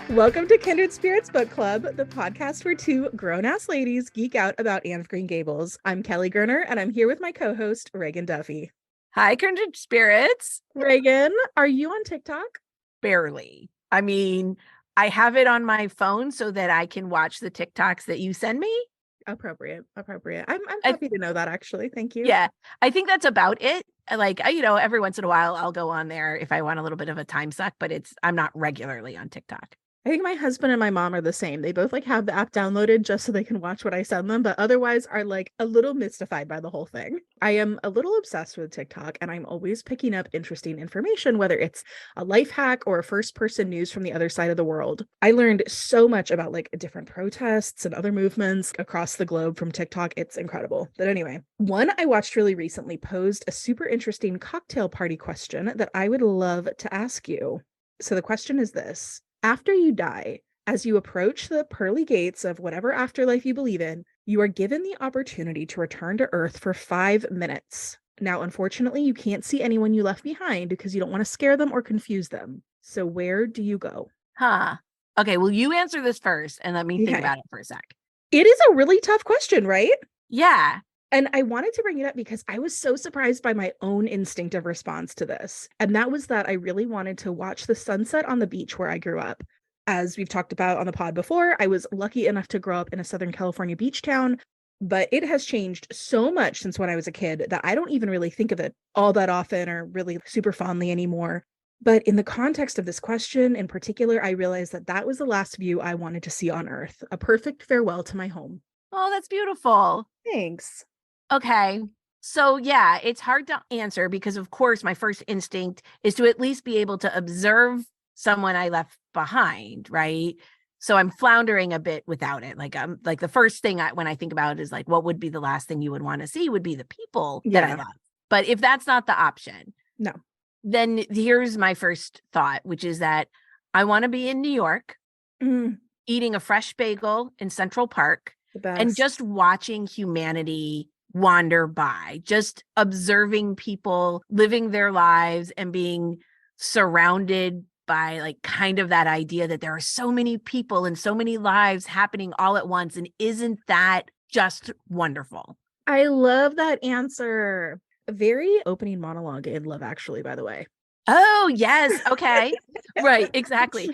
Welcome to Kindred Spirits Book Club, the podcast where two grown-ass ladies geek out about Anne of Green Gables. I'm Kelly Gerner, and I'm here with my co-host, Reagan Duffy. Hi, Kindred Spirits. Reagan, are you on TikTok? Barely. I mean, I have it on my phone so that I can watch the TikToks that you send me. Appropriate. I'm happy to know that, actually. Thank you. Yeah, I think that's about it. Like, every once in a while I'll go on there if I want a little bit of a time suck, but I'm not regularly on TikTok. I think my husband and my mom are the same. They both have the app downloaded just so they can watch what I send them, but otherwise are a little mystified by the whole thing. I am a little obsessed with TikTok, and I'm always picking up interesting information, whether it's a life hack or a first-person news from the other side of the world. I learned so much about different protests and other movements across the globe from TikTok. It's incredible. But anyway, one I watched really recently posed a super interesting cocktail party question that I would love to ask you. So the question is this. After you die, as you approach the pearly gates of whatever afterlife you believe in, you are given the opportunity to return to Earth for 5 minutes. Now, unfortunately, you can't see anyone you left behind because you don't want to scare them or confuse them. So where do you go? Okay, well, you answer this first and let me think about it for a sec. It is a really tough question, right? Yeah. And I wanted to bring it up because I was so surprised by my own instinctive response to this. And that was that I really wanted to watch the sunset on the beach where I grew up. As we've talked about on the pod before, I was lucky enough to grow up in a Southern California beach town, but it has changed so much since when I was a kid that I don't even really think of it all that often or really super fondly anymore. But in the context of this question in particular, I realized that that was the last view I wanted to see on Earth, a perfect farewell to my home. Oh, that's beautiful. Thanks. Okay. So yeah, it's hard to answer because of course my first instinct is to at least be able to observe someone I left behind, right? So I'm floundering a bit without it. Like the first thing when I think about it is what would be the last thing you would want to see would be the people that I love. But if that's not the option, no. Then here's my first thought, which is that I want to be in New York, eating a fresh bagel in Central Park and just watching humanity wander by, just observing people living their lives and being surrounded by kind of that idea that there are so many people and so many lives happening all at once. And isn't that just wonderful? I love that answer. A very opening monologue in Love Actually, by the way. Oh, yes. Okay. Right. Exactly.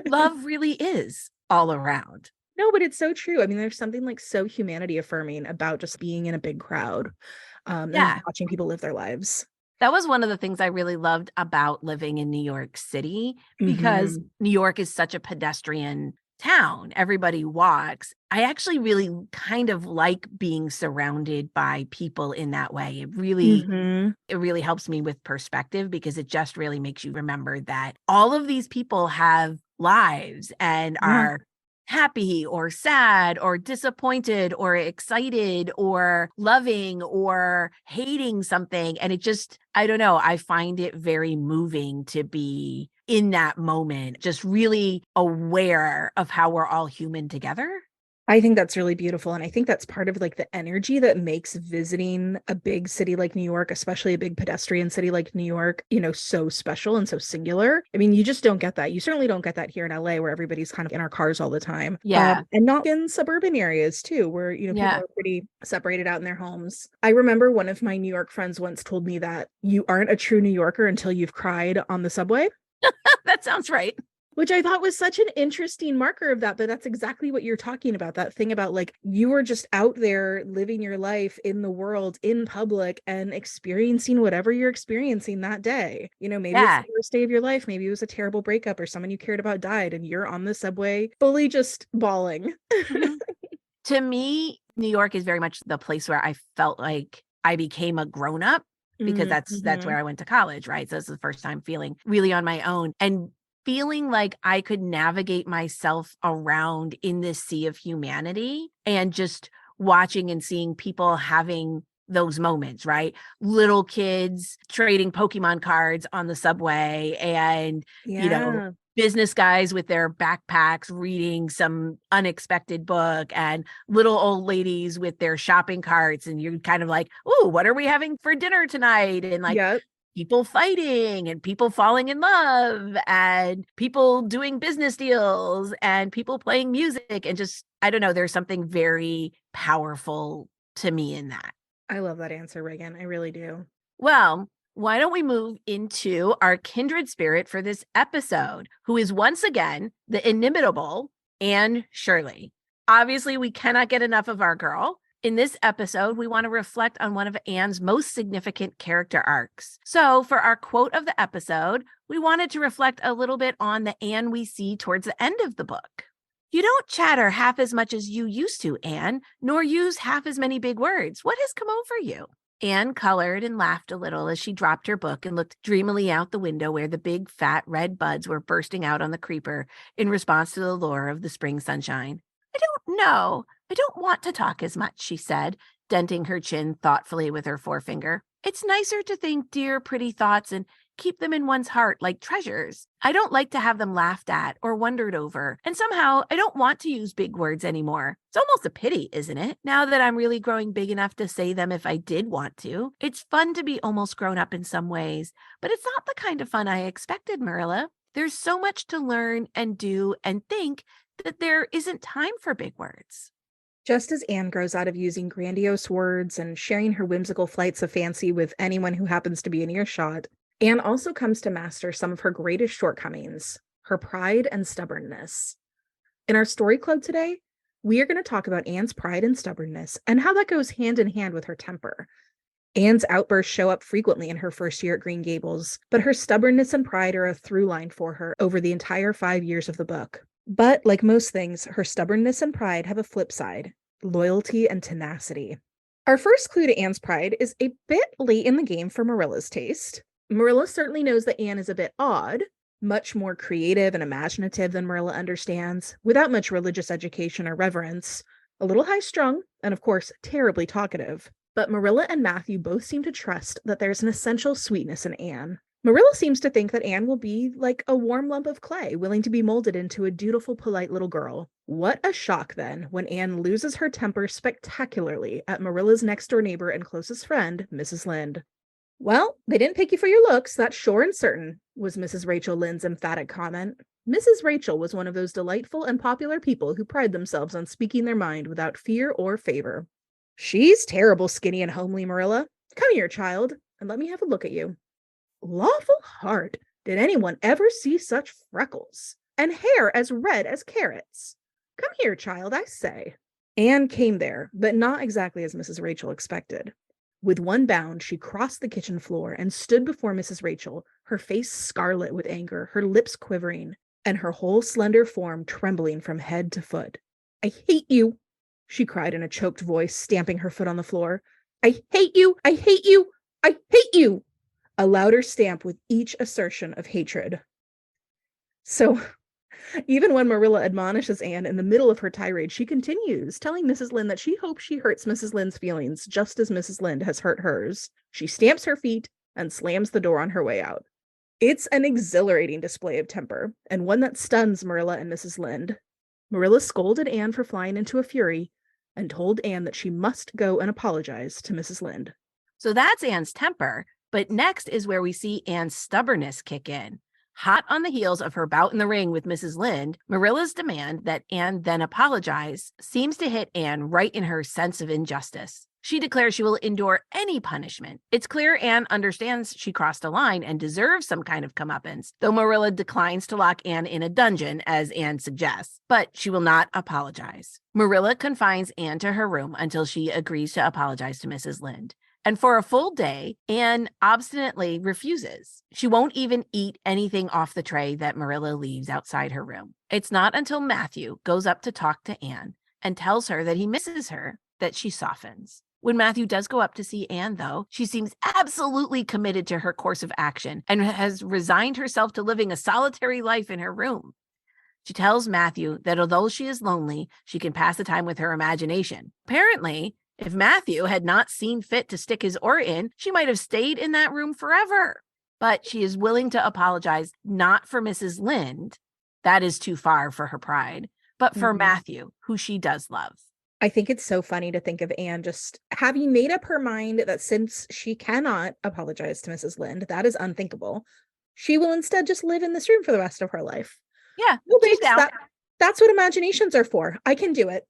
Love really is all around. No, but it's so true. I mean, there's something so humanity affirming about just being in a big crowd and watching people live their lives. That was one of the things I really loved about living in New York City because New York is such a pedestrian town. Everybody walks. I actually really kind of like being surrounded by people in that way. It really helps me with perspective because it just really makes you remember that all of these people have lives and are happy or sad or disappointed or excited or loving or hating something. And it just, I don't know, I find it very moving to be in that moment, just really aware of how we're all human together. I think that's really beautiful. And I think that's part of the energy that makes visiting a big city like New York, especially a big pedestrian city like New York, so special and so singular. I mean, you just don't get that. You certainly don't get that here in LA where everybody's kind of in our cars all the time. Yeah. And not in suburban areas too, where, people are pretty separated out in their homes. I remember one of my New York friends once told me that you aren't a true New Yorker until you've cried on the subway. That sounds right. Which I thought was such an interesting marker of that, but that's exactly what you're talking about. That thing about you were just out there living your life in the world, in public, and experiencing whatever you're experiencing that day. Maybe it's the worst day of your life. Maybe it was a terrible breakup or someone you cared about died and you're on the subway fully just bawling. To me, New York is very much the place where I felt like I became a grown-up because that's where I went to college, right? So this is the first time feeling really on my own and feeling like I could navigate myself around in this sea of humanity and just watching and seeing people having those moments, right? Little kids trading Pokemon cards on the subway and, business guys with their backpacks reading some unexpected book and little old ladies with their shopping carts. And you're kind of like, oh, what are we having for dinner tonight? And like Yep. people fighting and people falling in love and people doing business deals and people playing music. And just, I don't know, there's something very powerful to me in that. I love that answer, Reagan. I really do. Well, why don't we move into our kindred spirit for this episode, who is once again the inimitable Anne Shirley. Obviously, we cannot get enough of our girl. In this episode, we want to reflect on one of Anne's most significant character arcs. So, for our quote of the episode, we wanted to reflect a little bit on the Anne we see towards the end of the book. You don't chatter half as much as you used to, Anne, nor use half as many big words. What has come over you? Anne colored and laughed a little as she dropped her book and looked dreamily out the window where the big, fat, red buds were bursting out on the creeper in response to the lure of the spring sunshine. I don't know. I don't want to talk as much, she said, denting her chin thoughtfully with her forefinger. It's nicer to think dear, pretty thoughts and keep them in one's heart like treasures. I don't like to have them laughed at or wondered over, and somehow I don't want to use big words anymore. It's almost a pity, isn't it? Now that I'm really growing big enough to say them if I did want to. It's fun to be almost grown up in some ways, but it's not the kind of fun I expected, Marilla. There's so much to learn and do and think that there isn't time for big words. Just as Anne grows out of using grandiose words and sharing her whimsical flights of fancy with anyone who happens to be in earshot, Anne also comes to master some of her greatest shortcomings, her pride and stubbornness. In our story club today, we are going to talk about Anne's pride and stubbornness and how that goes hand in hand with her temper. Anne's outbursts show up frequently in her first year at Green Gables, but her stubbornness and pride are a through line for her over the entire 5 years of the book. But like most things, her stubbornness and pride have a flip side, loyalty and tenacity. Our first clue to Anne's pride is a bit late in the game for Marilla's taste. Marilla certainly knows that Anne is a bit odd, much more creative and imaginative than Marilla understands, without much religious education or reverence, a little high-strung, and of course, terribly talkative. But Marilla and Matthew both seem to trust that there's an essential sweetness in Anne. Marilla seems to think that Anne will be like a warm lump of clay, willing to be molded into a dutiful, polite little girl. What a shock, then, when Anne loses her temper spectacularly at Marilla's next-door neighbor and closest friend, Mrs. Lynde. Well, they didn't pick you for your looks, that's sure and certain, was Mrs. Rachel Lynde's emphatic comment. Mrs. Rachel was one of those delightful and popular people who pride themselves on speaking their mind without fear or favor. She's terrible skinny and homely, Marilla. Come here, child, and let me have a look at you. Lawful heart, did anyone ever see such freckles? And hair as red as carrots? Come here, child, I say. Anne came there, but not exactly as Mrs. Rachel expected. With one bound, she crossed the kitchen floor and stood before Mrs. Rachel, her face scarlet with anger, her lips quivering, and her whole slender form trembling from head to foot. I hate you, she cried in a choked voice, stamping her foot on the floor. I hate you! I hate you! I hate you! A louder stamp with each assertion of hatred. So, even when Marilla admonishes Anne in the middle of her tirade, she continues, telling Mrs. Lynde that she hopes she hurts Mrs. Lynde's feelings just as Mrs. Lynde has hurt hers. She stamps her feet and slams the door on her way out. It's an exhilarating display of temper, and one that stuns Marilla and Mrs. Lynde. Marilla scolded Anne for flying into a fury and told Anne that she must go and apologize to Mrs. Lynde. So that's Anne's temper, but next is where we see Anne's stubbornness kick in. Hot on the heels of her bout in the ring with Mrs. Lynde, Marilla's demand that Anne then apologize seems to hit Anne right in her sense of injustice. She declares she will endure any punishment. It's clear Anne understands she crossed a line and deserves some kind of comeuppance, though Marilla declines to lock Anne in a dungeon, as Anne suggests, but she will not apologize. Marilla confines Anne to her room until she agrees to apologize to Mrs. Lynde. And for a full day, Anne obstinately refuses. She won't even eat anything off the tray that Marilla leaves outside her room. It's not until Matthew goes up to talk to Anne and tells her that he misses her that she softens. When Matthew does go up to see Anne, though, she seems absolutely committed to her course of action and has resigned herself to living a solitary life in her room. She tells Matthew that although she is lonely, she can pass the time with her imagination. Apparently, if Matthew had not seen fit to stick his oar in, she might have stayed in that room forever. but she is willing to apologize not for Mrs. Lind. That is too far for her pride, but for Matthew, who she does love. I think it's so funny to think of Anne just having made up her mind that since she cannot apologize to Mrs. Lind, that is unthinkable. She will instead just live in this room for the rest of her life. Yeah, No she's thanks. down. That's what imaginations are for. I can do it.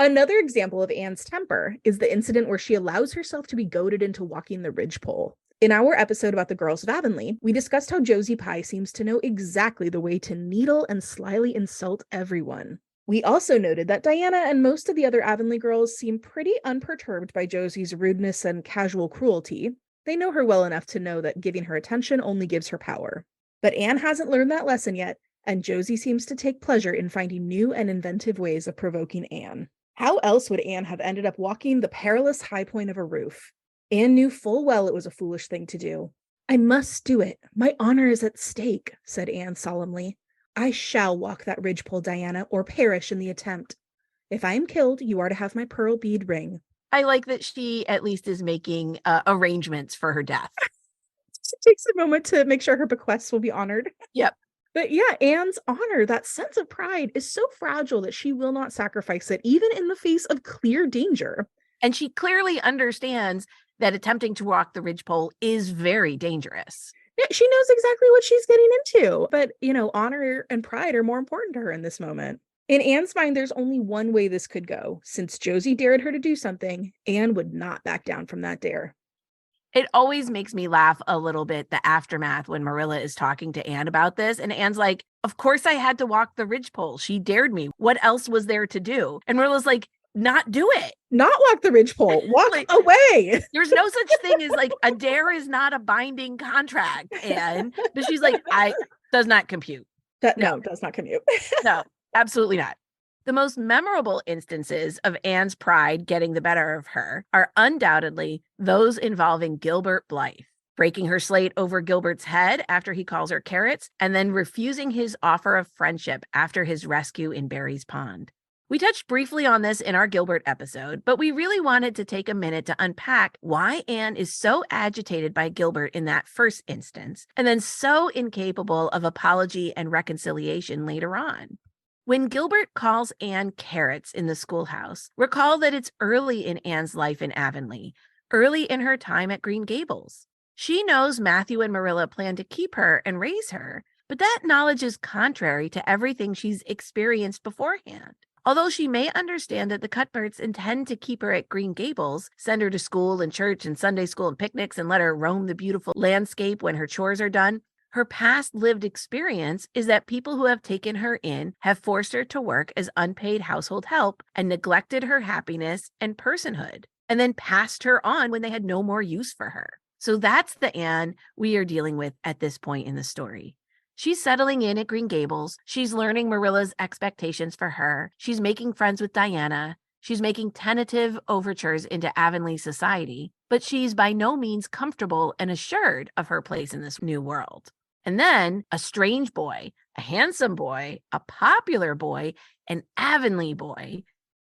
Another example of Anne's temper is the incident where she allows herself to be goaded into walking the ridgepole. In our episode about the girls of Avonlea, we discussed how Josie Pye seems to know exactly the way to needle and slyly insult everyone. We also noted that Diana and most of the other Avonlea girls seem pretty unperturbed by Josie's rudeness and casual cruelty. They know her well enough to know that giving her attention only gives her power. But Anne hasn't learned that lesson yet, and Josie seems to take pleasure in finding new and inventive ways of provoking Anne. How else would Anne have ended up walking the perilous high point of a roof? Anne knew full well it was a foolish thing to do. I must do it. My honor is at stake, said Anne solemnly. I shall walk that ridgepole, Diana, or perish in the attempt. If I am killed, you are to have my pearl bead ring. I like that she at least is making arrangements for her death. She takes a moment to make sure her bequests will be honored. Yep. But yeah, Anne's honor, that sense of pride, is so fragile that she will not sacrifice it, even in the face of clear danger. And she clearly understands that attempting to walk the ridgepole is very dangerous. Yeah, she knows exactly what she's getting into. But, honor and pride are more important to her in this moment. In Anne's mind, there's only one way this could go. Since Josie dared her to do something, Anne would not back down from that dare. It always makes me laugh a little bit, the aftermath when Marilla is talking to Anne about this. And Anne's like, of course I had to walk the ridgepole. She dared me. What else was there to do? And Marilla's like, not do it. Not walk the ridgepole. Walk away. There's no such thing as like a dare is not a binding contract. And but she's like, does not compute. No, does not compute. No, absolutely not. The most memorable instances of Anne's pride getting the better of her are undoubtedly those involving Gilbert Blythe, breaking her slate over Gilbert's head after he calls her carrots, and then refusing his offer of friendship after his rescue in Barry's Pond. We touched briefly on this in our Gilbert episode, but we really wanted to take a minute to unpack why Anne is so agitated by Gilbert in that first instance, and then so incapable of apology and reconciliation later on. When Gilbert calls Anne carrots in the schoolhouse, recall that it's early in Anne's life in Avonlea, early in her time at Green Gables. She knows Matthew and Marilla plan to keep her and raise her, but that knowledge is contrary to everything she's experienced beforehand. Although she may understand that the Cuthberts intend to keep her at Green Gables, send her to school and church and Sunday school and picnics and let her roam the beautiful landscape when her chores are done, her past lived experience is that people who have taken her in have forced her to work as unpaid household help and neglected her happiness and personhood, and then passed her on when they had no more use for her. So that's the Anne we are dealing with at this point in the story. She's settling in at Green Gables. She's learning Marilla's expectations for her. She's making friends with Diana. She's making tentative overtures into Avonlea society, but she's by no means comfortable and assured of her place in this new world. And then a strange boy, a handsome boy, a popular boy, an Avonlea boy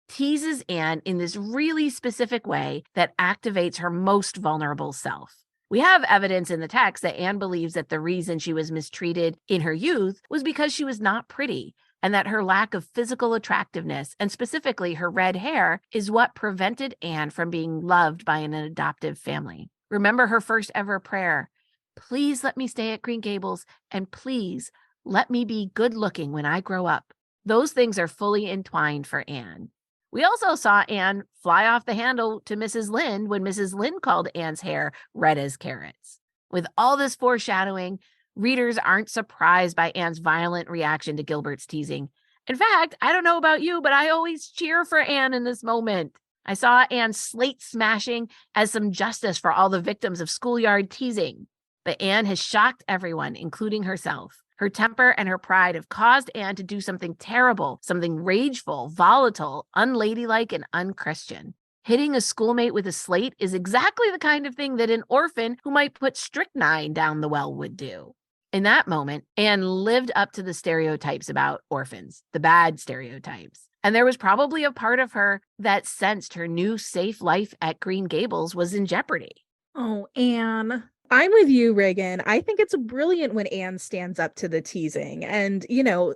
teases Anne in this really specific way that activates her most vulnerable self. We have evidence in the text that Anne believes that the reason she was mistreated in her youth was because she was not pretty, and that her lack of physical attractiveness, and specifically her red hair, is what prevented Anne from being loved by an adoptive family. Remember her first ever prayer: please let me stay at Green Gables, and please let me be good looking when I grow up. Those things are fully entwined for Anne. We also saw Anne fly off the handle to Mrs. Lind when Mrs. Lind called Anne's hair red as carrots. With all this foreshadowing, readers aren't surprised by Anne's violent reaction to Gilbert's teasing. In fact, I don't know about you, but I always cheer for Anne in this moment. I saw Anne's slate smashing as some justice for all the victims of schoolyard teasing. But Anne has shocked everyone, including herself. Her temper and her pride have caused Anne to do something terrible, something rageful, volatile, unladylike, and unchristian. Hitting a schoolmate with a slate is exactly the kind of thing that an orphan who might put strychnine down the well would do. In that moment, Anne lived up to the stereotypes about orphans, the bad stereotypes. And there was probably a part of her that sensed her new safe life at Green Gables was in jeopardy. Oh, Anne. I'm with you, Reagan. I think it's brilliant when Anne stands up to the teasing. And,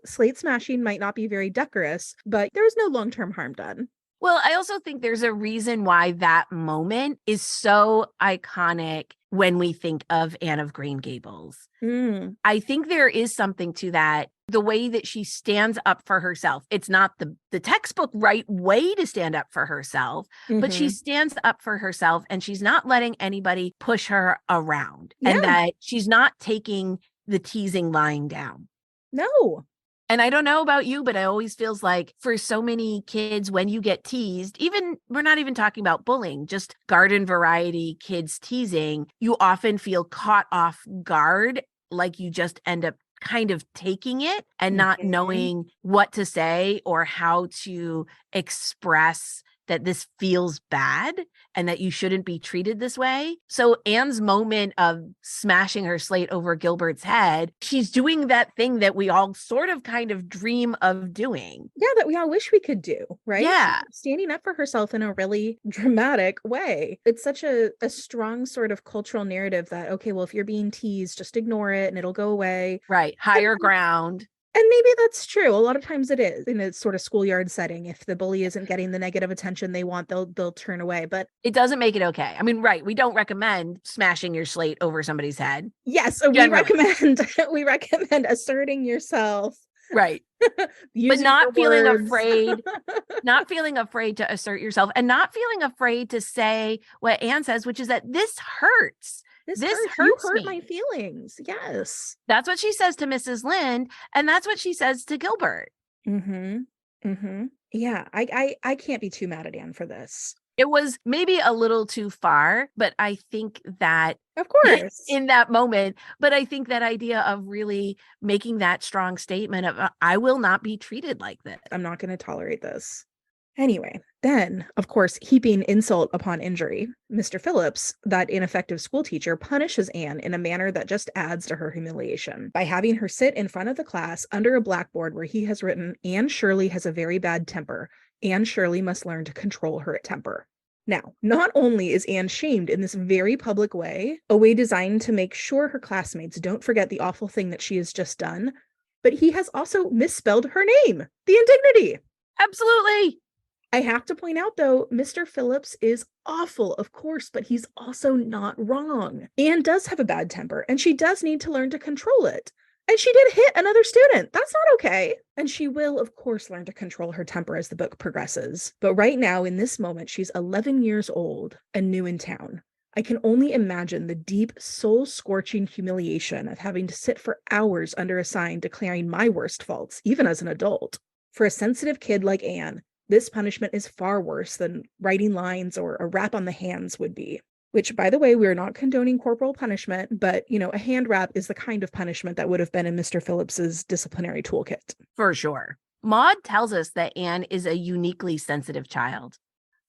slate smashing might not be very decorous, but there's no long-term harm done. Well, I also think there's a reason why that moment is so iconic when we think of Anne of Green Gables. Mm. I think there is something to that. The way that she stands up for herself. It's not the textbook right way to stand up for herself, but she Mm-hmm. stands up for herself and she's not letting anybody push her around and Yeah, that she's not taking the teasing lying down. no. And I don't know about you, but it always feels like for so many kids, when you get teased, even we're not even talking about bullying, just garden variety kids teasing, you often feel caught off guard, like you just end up kind of taking it and not Mhm. knowing what to say or how to express that this feels bad and that you shouldn't be treated this way. So Anne's moment of smashing her slate over Gilbert's head, she's doing that thing that we all sort of kind of dream of doing. Yeah, that we all wish we could do, right? She's Yeah, standing up for herself in a really dramatic way. It's such a strong sort of cultural narrative that, okay, well, if you're being teased, just ignore it and it'll go away. right. And, Higher ground. and maybe that's true. A lot of times it is in a sort of schoolyard setting. If the bully isn't getting the negative attention they want, they'll turn away. But It doesn't make it okay. I mean, right. We don't recommend smashing your slate over somebody's head yes, we generally. recommend we recommend asserting yourself, Right. But using your not feeling words. afraid, not feeling afraid to assert yourself and not feeling afraid to say what Anne says, which is that this hurts. This This hurts. You hurts hurt my me. feelings. Yes. That's what she says to Mrs. Lynde, and that's what she says to Gilbert. Mm-hmm. Mm-hmm. Yeah, I can't be too mad at Anne for this. It was maybe a little too far, but I think that Of course. in that moment, but I think that idea of really making that strong statement of I will not be treated like this. I'm not going to tolerate this. Anyway, then, of course, heaping insult upon injury, Mr. Phillips, that ineffective school teacher, punishes Anne in a manner that just adds to her humiliation by having her sit in front of the class under a blackboard where he has written, Anne Shirley has a very bad temper. Anne Shirley must learn to control her temper. Now, not only is Anne shamed in this very public way, a way designed to make sure her classmates don't forget the awful thing that she has just done, but he has also misspelled her name, the indignity. Absolutely. I have to point out, though, Mr. Phillips is awful, of course, but he's also not wrong. Anne does have a bad temper, and she does need to learn to control it. And she did hit another student. That's not okay. And she will, of course, learn to control her temper as the book progresses. But right now, in this moment, she's 11 years old and new in town. I can only imagine the deep, soul scorching humiliation of having to sit for hours under a sign declaring my worst faults, even as an adult. For a sensitive kid like Anne, this punishment is far worse than writing lines or a rap on the hands would be. Which, by the way, we're not condoning corporal punishment, but a hand wrap is the kind of punishment that would have been in Mr. Phillips's disciplinary toolkit. For sure. Maud tells us that Anne is a uniquely sensitive child.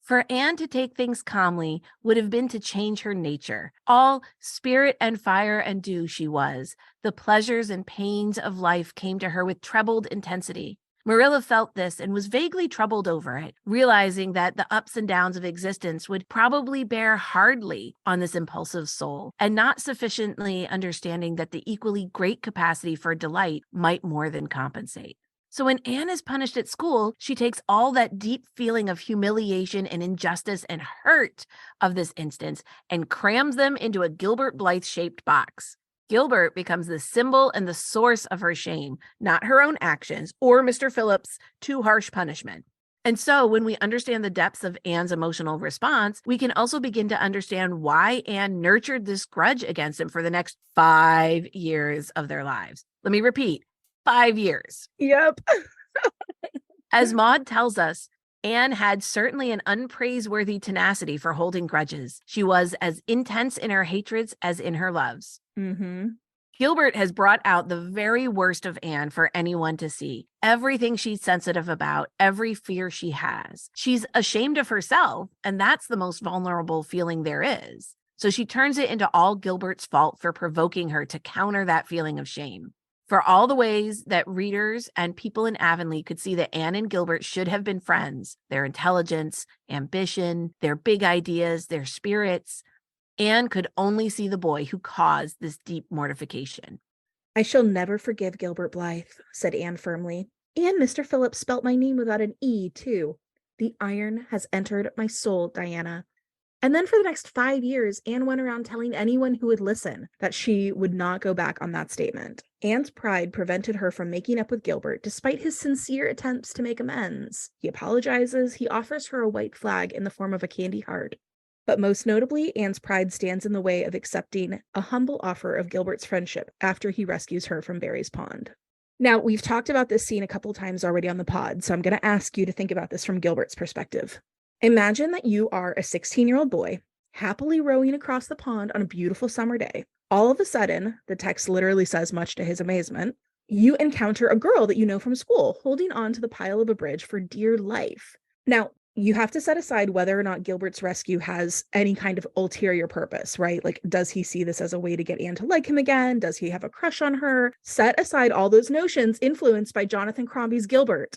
For Anne to take things calmly would have been to change her nature. All spirit and fire and dew she was. The pleasures and pains of life came to her with trebled intensity. Marilla felt this and was vaguely troubled over it, realizing that the ups and downs of existence would probably bear hardly on this impulsive soul, and not sufficiently understanding that the equally great capacity for delight might more than compensate. So when Anne is punished at school, she takes all that deep feeling of humiliation and injustice and hurt of this instance and crams them into a Gilbert Blythe-shaped box. Gilbert becomes the symbol and the source of her shame, not her own actions or Mr. Phillips' too harsh punishment. And so when we understand the depths of Anne's emotional response, we can also begin to understand why Anne nurtured this grudge against him for the next 5 years of their lives. Let me repeat, 5 years. Yep. As Maud tells us, Anne had certainly an unpraiseworthy tenacity for holding grudges. She was as intense in her hatreds as in her loves. Mm-hmm. Gilbert has brought out the very worst of Anne for anyone to see. Everything she's sensitive about, every fear she has. She's ashamed of herself, and that's the most vulnerable feeling there is. So she turns it into all Gilbert's fault for provoking her to counter that feeling of shame. For all the ways that readers and people in Avonlea could see that Anne and Gilbert should have been friends, their intelligence, ambition, their big ideas, their spirits, Anne could only see the boy who caused this deep mortification. I shall never forgive Gilbert Blythe, said Anne firmly. And Mr. Phillips spelt my name without an E, too. The iron has entered my soul, Diana. And then for the next 5 years, Anne went around telling anyone who would listen that she would not go back on that statement. Anne's pride prevented her from making up with Gilbert, despite his sincere attempts to make amends. He apologizes, he offers her a white flag in the form of a candy heart. But most notably, Anne's pride stands in the way of accepting a humble offer of Gilbert's friendship after he rescues her from Barry's Pond. Now, we've talked about this scene a couple times already on the pod, so I'm going to ask you to think about this from Gilbert's perspective. Imagine that you are a 16-year-old boy, happily rowing across the pond on a beautiful summer day. All of a sudden, the text literally says, much to his amazement, you encounter a girl that you know from school holding on to the pile of a bridge for dear life. Now, you have to set aside whether or not Gilbert's rescue has any kind of ulterior purpose, right? Like, does he see this as a way to get Anne to like him again? Does he have a crush on her? Set aside all those notions influenced by Jonathan Crombie's Gilbert.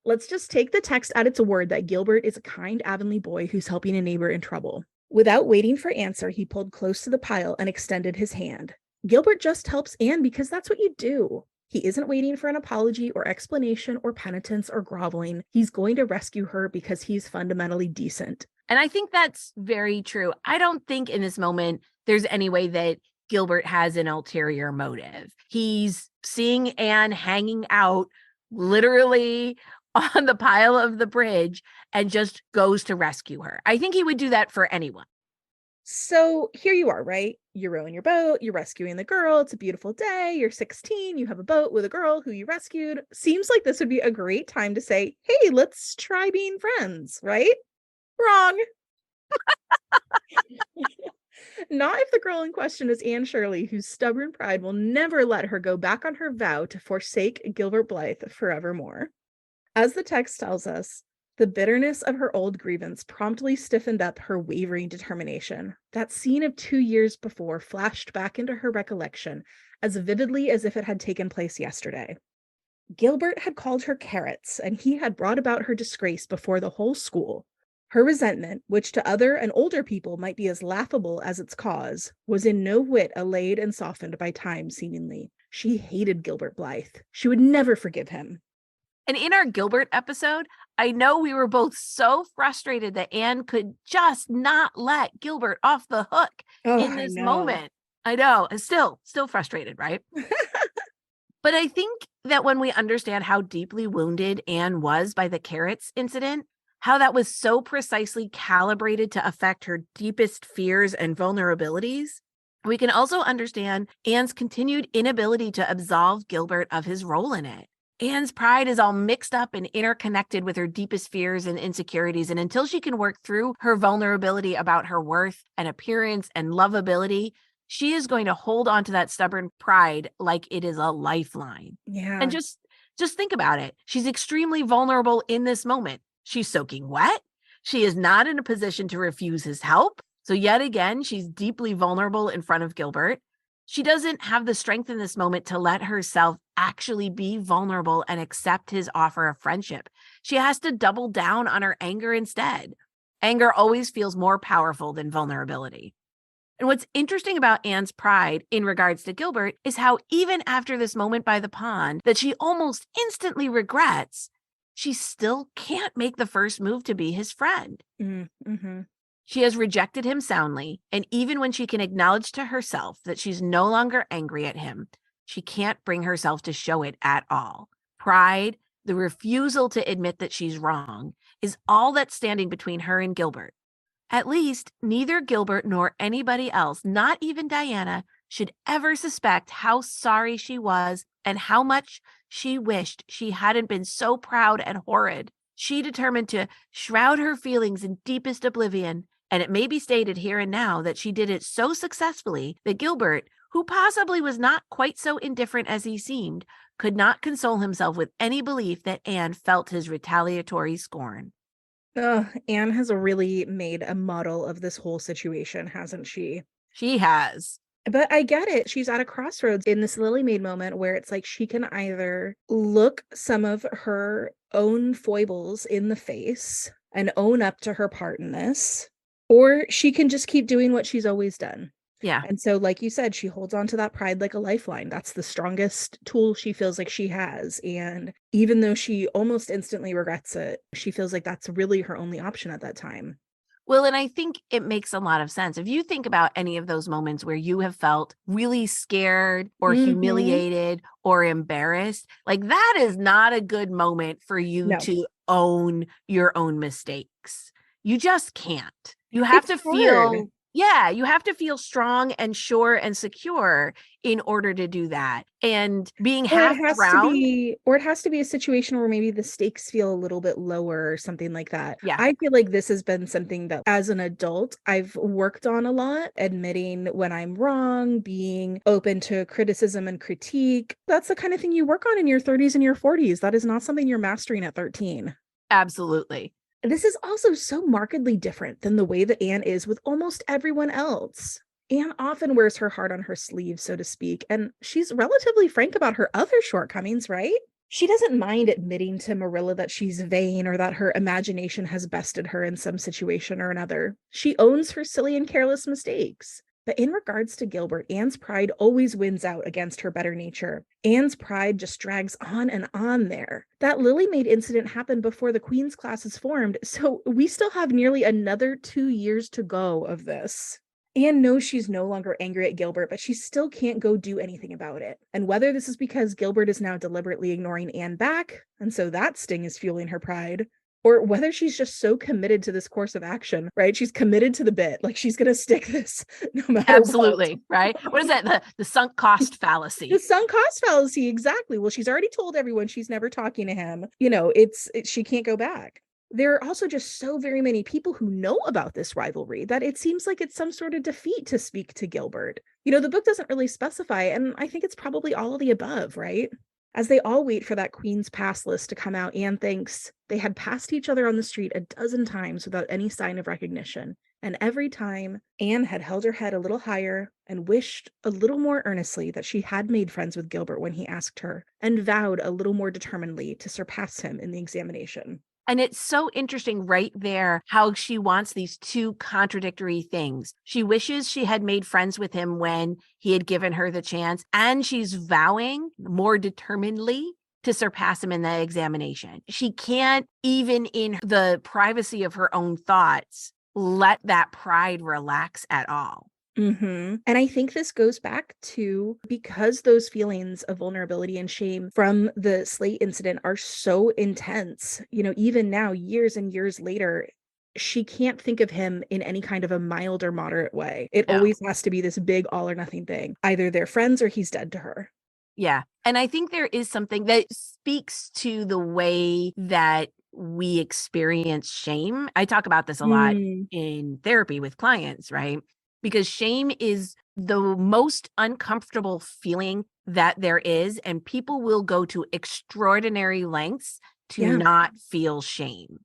Let's just take the text at its word that Gilbert is a kind Avonlea boy who's helping a neighbor in trouble. Without waiting for answer, he pulled close to the pile and extended his hand. Gilbert just helps Anne because that's what you do. He isn't waiting for an apology or explanation or penitence or groveling. He's going to rescue her because he's fundamentally decent. And I think that's very true. I don't think in this moment there's any way that Gilbert has an ulterior motive. He's seeing Anne hanging out literally on the pile of the bridge and just goes to rescue her. I think he would do that for anyone. So here you are, right? You're rowing your boat, you're rescuing the girl. It's a beautiful day. You're 16, you have a boat with a girl who you rescued. Seems like this would be a great time to say, hey, let's try being friends, right? Wrong. Not if the girl in question is Anne Shirley, whose stubborn pride will never let her go back on her vow to forsake Gilbert Blythe forevermore. As the text tells us, the bitterness of her old grievance promptly stiffened up her wavering determination. That scene of 2 years before flashed back into her recollection as vividly as if it had taken place yesterday. Gilbert had called her carrots, and he had brought about her disgrace before the whole school. Her resentment, which to other and older people might be as laughable as its cause, was in no whit allayed and softened by time, seemingly. She hated Gilbert Blythe. She would never forgive him. And in our Gilbert episode, I know we were both so frustrated that Anne could just not let Gilbert off the hook in this moment. I know, still frustrated, right? But I think that when we understand how deeply wounded Anne was by the carrots incident, how that was so precisely calibrated to affect her deepest fears and vulnerabilities, we can also understand Anne's continued inability to absolve Gilbert of his role in it. Anne's pride is all mixed up and interconnected with her deepest fears and insecurities. And until she can work through her vulnerability about her worth and appearance and lovability, she is going to hold on to that stubborn pride like it is a lifeline. Yeah. And just think about it. She's extremely vulnerable in this moment. She's soaking wet. She is not in a position to refuse his help. So yet again, she's deeply vulnerable in front of Gilbert. She doesn't have the strength in this moment to let herself actually be vulnerable and accept his offer of friendship. She has to double down on her anger instead. Anger always feels more powerful than vulnerability. And what's interesting about Anne's pride in regards to Gilbert is how even after this moment by the pond that she almost instantly regrets, she still can't make the first move to be his friend. Mm-hmm. She has rejected him soundly, and even when she can acknowledge to herself that she's no longer angry at him, she can't bring herself to show it at all. Pride, the refusal to admit that she's wrong, is all that's standing between her and Gilbert. At least, neither Gilbert nor anybody else, not even Diana, should ever suspect how sorry she was and how much she wished she hadn't been so proud and horrid. She determined to shroud her feelings in deepest oblivion, and it may be stated here and now that she did it so successfully that Gilbert, who possibly was not quite so indifferent as he seemed, could not console himself with any belief that Anne felt his retaliatory scorn. Anne has really made a model of this whole situation, hasn't she? She has. But I get it. She's at a crossroads in this Lily Maid moment where it's like she can either look some of her own foibles in the face and own up to her part in this, Or she can just keep doing what she's always done. Yeah. And so, like you said, she holds on to that pride like a lifeline. That's the strongest tool she feels like she has. And even though she almost instantly regrets it, she feels like that's really her only option at that time. Well, and I think it makes a lot of sense. If you think about any of those moments where you have felt really scared or Hmm. humiliated or embarrassed, like that is not a good moment for you No, to own your own mistakes. You just can't. You have it's to hard. feel, yeah, you have to feel strong and sure and secure in order to do that. And being half drowned, Or it has to be a situation where maybe the stakes feel a little bit lower or something like that. yeah, I feel like this has been something that as an adult I've worked on a lot, admitting when I'm wrong, being open to criticism and critique. That's the kind of thing you work on in your 30s and your 40s. That is not something you're mastering at 13. absolutely. This is also so markedly different than the way that Anne is with almost everyone else. Anne often wears her heart on her sleeve, so to speak, and she's relatively frank about her other shortcomings, right? She doesn't mind admitting to Marilla that she's vain or that her imagination has bested her in some situation or another. She owns her silly and careless mistakes. But in regards to Gilbert, Anne's pride always wins out against her better nature. Anne's pride just drags on and on there. That Lily Maid incident happened before the Queen's classes formed, so we still have nearly another 2 years to go of this. Anne knows she's no longer angry at Gilbert, but she still can't go do anything about it. And whether this is because Gilbert is now deliberately ignoring Anne back, and so that sting is fueling her pride, or whether she's just so committed to this course of action, right? She's committed to the bit, like she's going to stick this no matter what. Absolutely. Right. What is that? The sunk cost The fallacy. sunk cost fallacy, exactly. Well, she's already told everyone she's never talking to him. She can't go back. There are also just so very many people who know about this rivalry that it seems like it's some sort of defeat to speak to Gilbert. The book doesn't really specify, and I think it's probably all of the above, right? As they all wait for that Queen's Pass list to come out, Anne thinks they had passed each other on the street a dozen times without any sign of recognition. And every time, Anne had held her head a little higher and wished a little more earnestly that she had made friends with Gilbert when he asked her, and vowed a little more determinedly to surpass him in the examination. And it's so interesting right there how she wants these two contradictory things. She wishes she had made friends with him when he had given her the chance, and she's vowing more determinedly to surpass him in the examination. She can't, even in the privacy of her own thoughts, let that pride relax at all. And I think this goes back to because those feelings of vulnerability and shame from the Slate incident are so intense, even now, years and years later, she can't think of him in any kind of a mild or moderate way. It No. always has to be this big all or nothing thing. Either they're friends or he's dead to her. Yeah. And I think there is something that speaks to the way that we experience shame. I talk about this a lot Mm, in therapy with clients, right? Because shame is the most uncomfortable feeling that there is, and people will go to extraordinary lengths to yeah. not feel shame.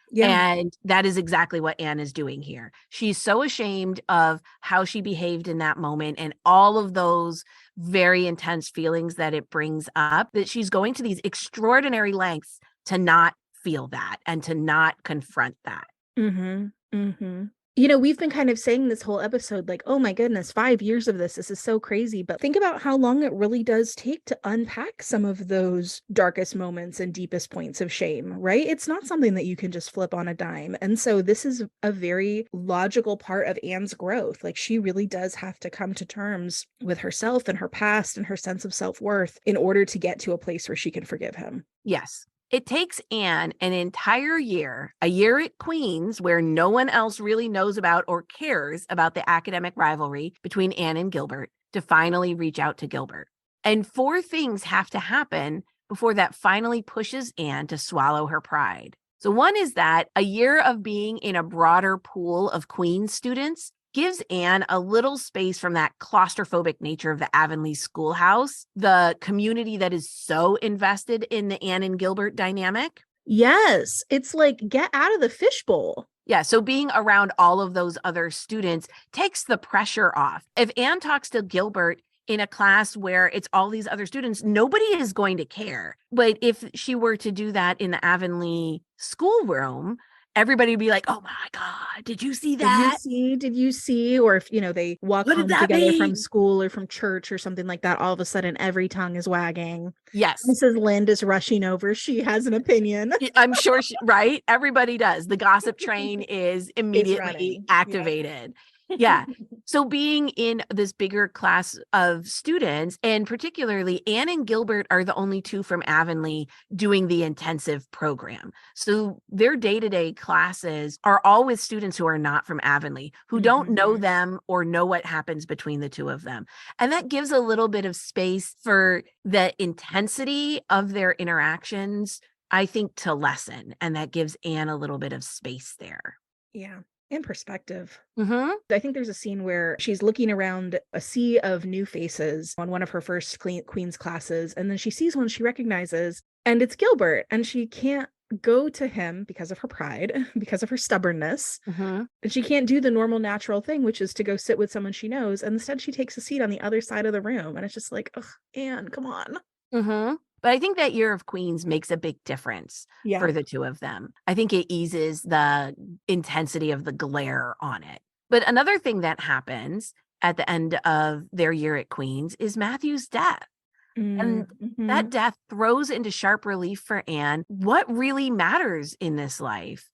Yeah. And that is exactly what Anne is doing here. She's so ashamed of how she behaved in that moment and all of those very intense feelings that it brings up, that she's going to these extraordinary lengths to not feel that and to not confront that. Mhm. Mhm. We've been kind of saying this whole episode, like, oh my goodness, 5 years of this. This is so crazy. But think about how long it really does take to unpack some of those darkest moments and deepest points of shame, right? It's not something that you can just flip on a dime. And so this is a very logical part of Anne's growth. Like, she really does have to come to terms with herself and her past and her sense of self-worth in order to get to a place where she can forgive him. Yes. It takes Anne an entire year, a year at Queen's, where no one else really knows about or cares about the academic rivalry between Anne and Gilbert, to finally reach out to Gilbert. And four things have to happen before that finally pushes Anne to swallow her pride. So, one is that a year of being in a broader pool of Queen's students gives Anne a little space from that claustrophobic nature of the Avonlea schoolhouse, the community that is so invested in the Anne and Gilbert dynamic. Yes. It's like, get out of the fishbowl. Yeah, so being around all of those other students takes the pressure off. If Anne talks to Gilbert in a class where it's all these other students, nobody is going to care. But if she were to do that in the Avonlea schoolroom, everybody would be like, oh my God, did you see Did you that? see? Did you see? Or if, they walk What did home that together from mean? school or from church or something like that, all of a sudden every tongue is wagging. Yes. Mrs. Lind is rushing over. She has an opinion. I'm sure right? Everybody does. The gossip train is Is immediately running. Yep. activated. Yeah. So being in this bigger class of students, and particularly Anne and Gilbert are the only two from Avonlea doing the intensive program. So their day-to-day classes are all with students who are not from Avonlea, who don't know them or know what happens between the two of them. And that gives a little bit of space for the intensity of their interactions, I think, to lessen. And that gives Anne a little bit of space there. Yeah. In perspective. Mm-hmm. I think there's a scene where she's looking around a sea of new faces on one of her first Queen's classes, and then she sees one she recognizes, and it's Gilbert, and she can't go to him because of her pride, because of her stubbornness, Mm-hmm. and she can't do the normal natural thing, which is to go sit with someone she knows, and instead she takes a seat on the other side of the room, and it's just like, ugh, Anne, come on. Mm-hmm. But I think that Year of Queens makes a big difference Yeah. for the two of them. I think it eases the intensity of the glare on it. But another thing that happens at the end of their year at Queens is Matthew's death. And Mm-hmm. that death throws into sharp relief for Anne what really matters in this life.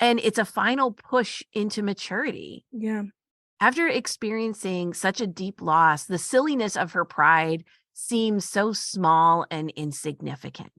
And it's a final push into maturity. Yeah. After experiencing such a deep loss, the silliness of her pride seems so small and insignificant.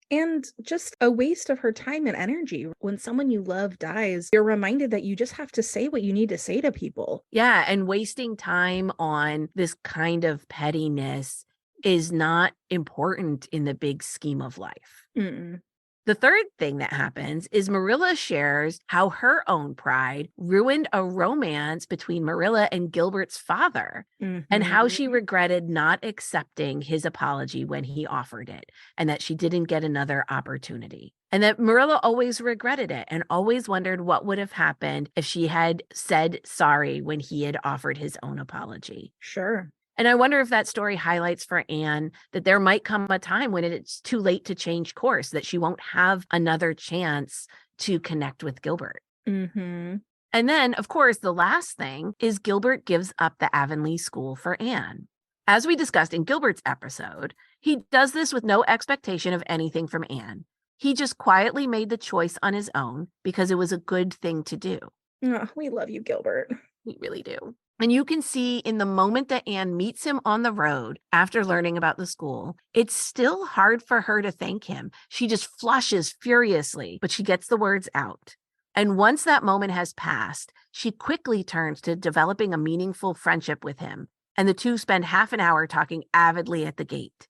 And just a waste of her time and energy. When someone you love dies, you're reminded that you just have to say what you need to say to people. Yeah, and wasting time on this kind of pettiness is not important in the big scheme of life. Mm-mm. The third thing that happens is Marilla shares how her own pride ruined a romance between Marilla and Gilbert's father, and how she Mm-hmm. regretted not accepting his apology when he offered it, and that she didn't get another opportunity. And that Marilla always regretted it and always wondered what would have happened if she had said sorry when he had offered his own apology. Sure. And I wonder if that story highlights for Anne that there might come a time when it's too late to change course, that she won't have another chance to connect with Gilbert. Mm-hmm. And then, of course, the last thing is Gilbert gives up the Avonlea school for Anne. As we discussed in Gilbert's episode, he does this with no expectation of anything from Anne. He just quietly made the choice on his own because it was a good thing to do. Oh, we love you, Gilbert. We really do. And you can see in the moment that Anne meets him on the road after learning about the school, it's still hard for her to thank him. She just flushes furiously, but she gets the words out. And once that moment has passed, she quickly turns to developing a meaningful friendship with him. And the two spend half an hour talking avidly at the gate.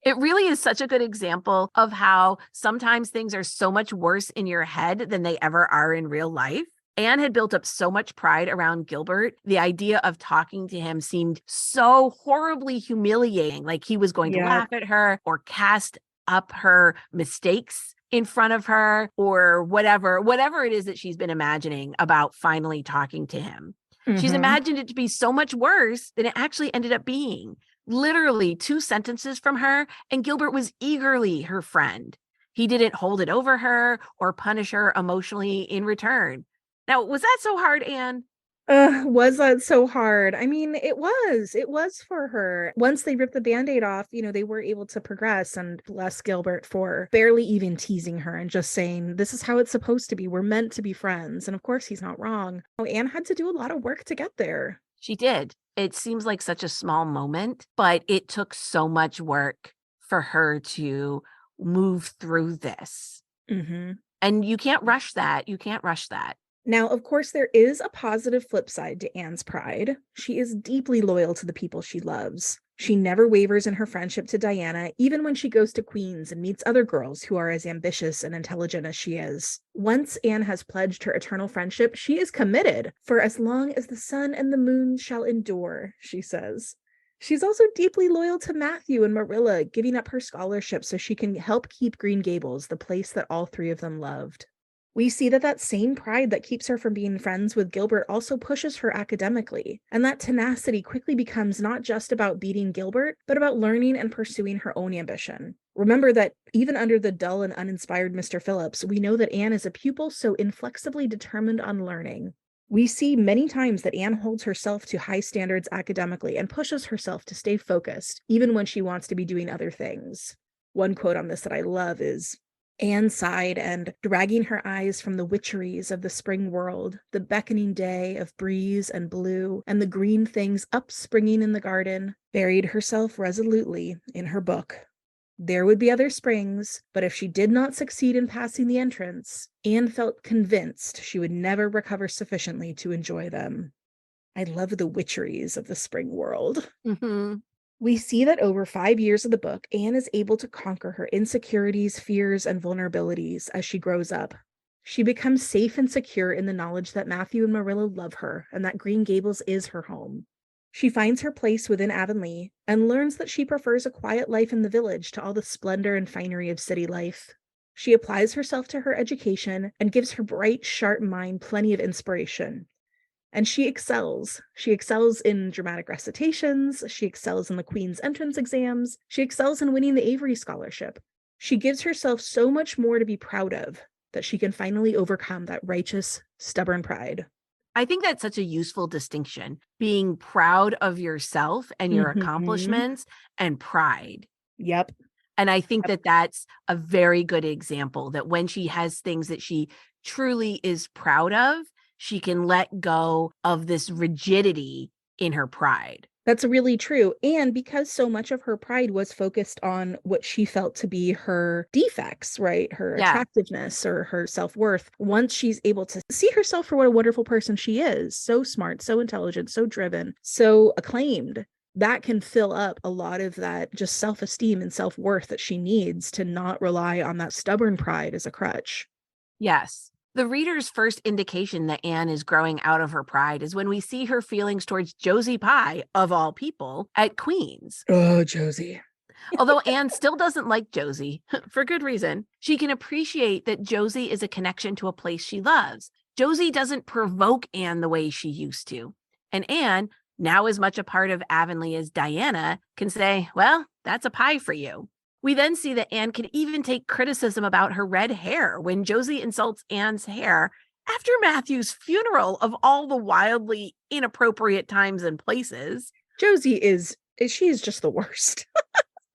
It really is such a good example of how sometimes things are so much worse in your head than they ever are in real life. Anne had built up so much pride around Gilbert. The idea of talking to him seemed so horribly humiliating, like he was going to Yeah. laugh at her or cast up her mistakes in front of her or whatever it is that she's been imagining about finally talking to him. She's Mm-hmm. imagined it to be so much worse than it actually ended up being. Literally 2 sentences from her, and Gilbert was eagerly her friend. He didn't hold it over her or punish her emotionally in return. Now, was that so hard, Anne? Was that so hard? I mean, it was for her. Once they ripped the band-aid off, they were able to progress, and bless Gilbert for barely even teasing her and just saying, this is how it's supposed to be. We're meant to be friends. And of course, he's not wrong. Oh, Anne had to do a lot of work to get there. She did. It seems like such a small moment, but it took so much work for her to move through this. Mm-hmm. And you can't rush that. You can't rush that. Now, of course, there is a positive flip side to Anne's pride. She is deeply loyal to the people she loves. She never wavers in her friendship to Diana, even when she goes to Queen's and meets other girls who are as ambitious and intelligent as she is. Once Anne has pledged her eternal friendship, she is committed for as long as the sun and the moon shall endure, she says. She's also deeply loyal to Matthew and Marilla, giving up her scholarship so she can help keep Green Gables the place that all three of them loved. We see that that same pride that keeps her from being friends with Gilbert also pushes her academically, and that tenacity quickly becomes not just about beating Gilbert, but about learning and pursuing her own ambition. Remember that even under the dull and uninspired Mr. Phillips, we know that Anne is a pupil so inflexibly determined on learning. We see many times that Anne holds herself to high standards academically and pushes herself to stay focused, even when she wants to be doing other things. One quote on this that I love is, Anne sighed and, dragging her eyes from the witcheries of the spring world, the beckoning day of breeze and blue, and the green things upspringing in the garden, buried herself resolutely in her book. There would be other springs, but if she did not succeed in passing the entrance, Anne felt convinced she would never recover sufficiently to enjoy them. I love the witcheries of the spring world. Mhm. We see that over 5 years of the book, Anne is able to conquer her insecurities, fears, and vulnerabilities as she grows up. She becomes safe and secure in the knowledge that Matthew and Marilla love her and that Green Gables is her home. She finds her place within Avonlea and learns that she prefers a quiet life in the village to all the splendor and finery of city life. She applies herself to her education and gives her bright, sharp mind plenty of inspiration. And she excels. She excels in dramatic recitations. She excels in the Queen's entrance exams. She excels in winning the Avery Scholarship. She gives herself so much more to be proud of that she can finally overcome that righteous, stubborn pride. I think that's such a useful distinction, being proud of yourself and your Mm-hmm. accomplishments and pride. Yep. And I think Yep. that that's a very good example that when she has things that she truly is proud of, she can let go of this rigidity in her pride. That's really true. And because so much of her pride was focused on what she felt to be her defects, right? Her Yeah. attractiveness or her self worth, once she's able to see herself for what a wonderful person she is, so smart, so intelligent, so driven, so acclaimed, that can fill up a lot of that just self esteem and self worth that she needs to not rely on that stubborn pride as a crutch. Yes. The reader's first indication that Anne is growing out of her pride is when we see her feelings towards Josie Pye, of all people, at Queen's. Oh, Josie. Although Anne still doesn't like Josie, for good reason, she can appreciate that Josie is a connection to a place she loves. Josie doesn't provoke Anne the way she used to. And Anne, now as much a part of Avonlea as Diana, can say, well, that's a pie for you. We then see that Anne can even take criticism about her red hair when Josie insults Anne's hair after Matthew's funeral of all the wildly inappropriate times and places. Josie is, she is just the worst.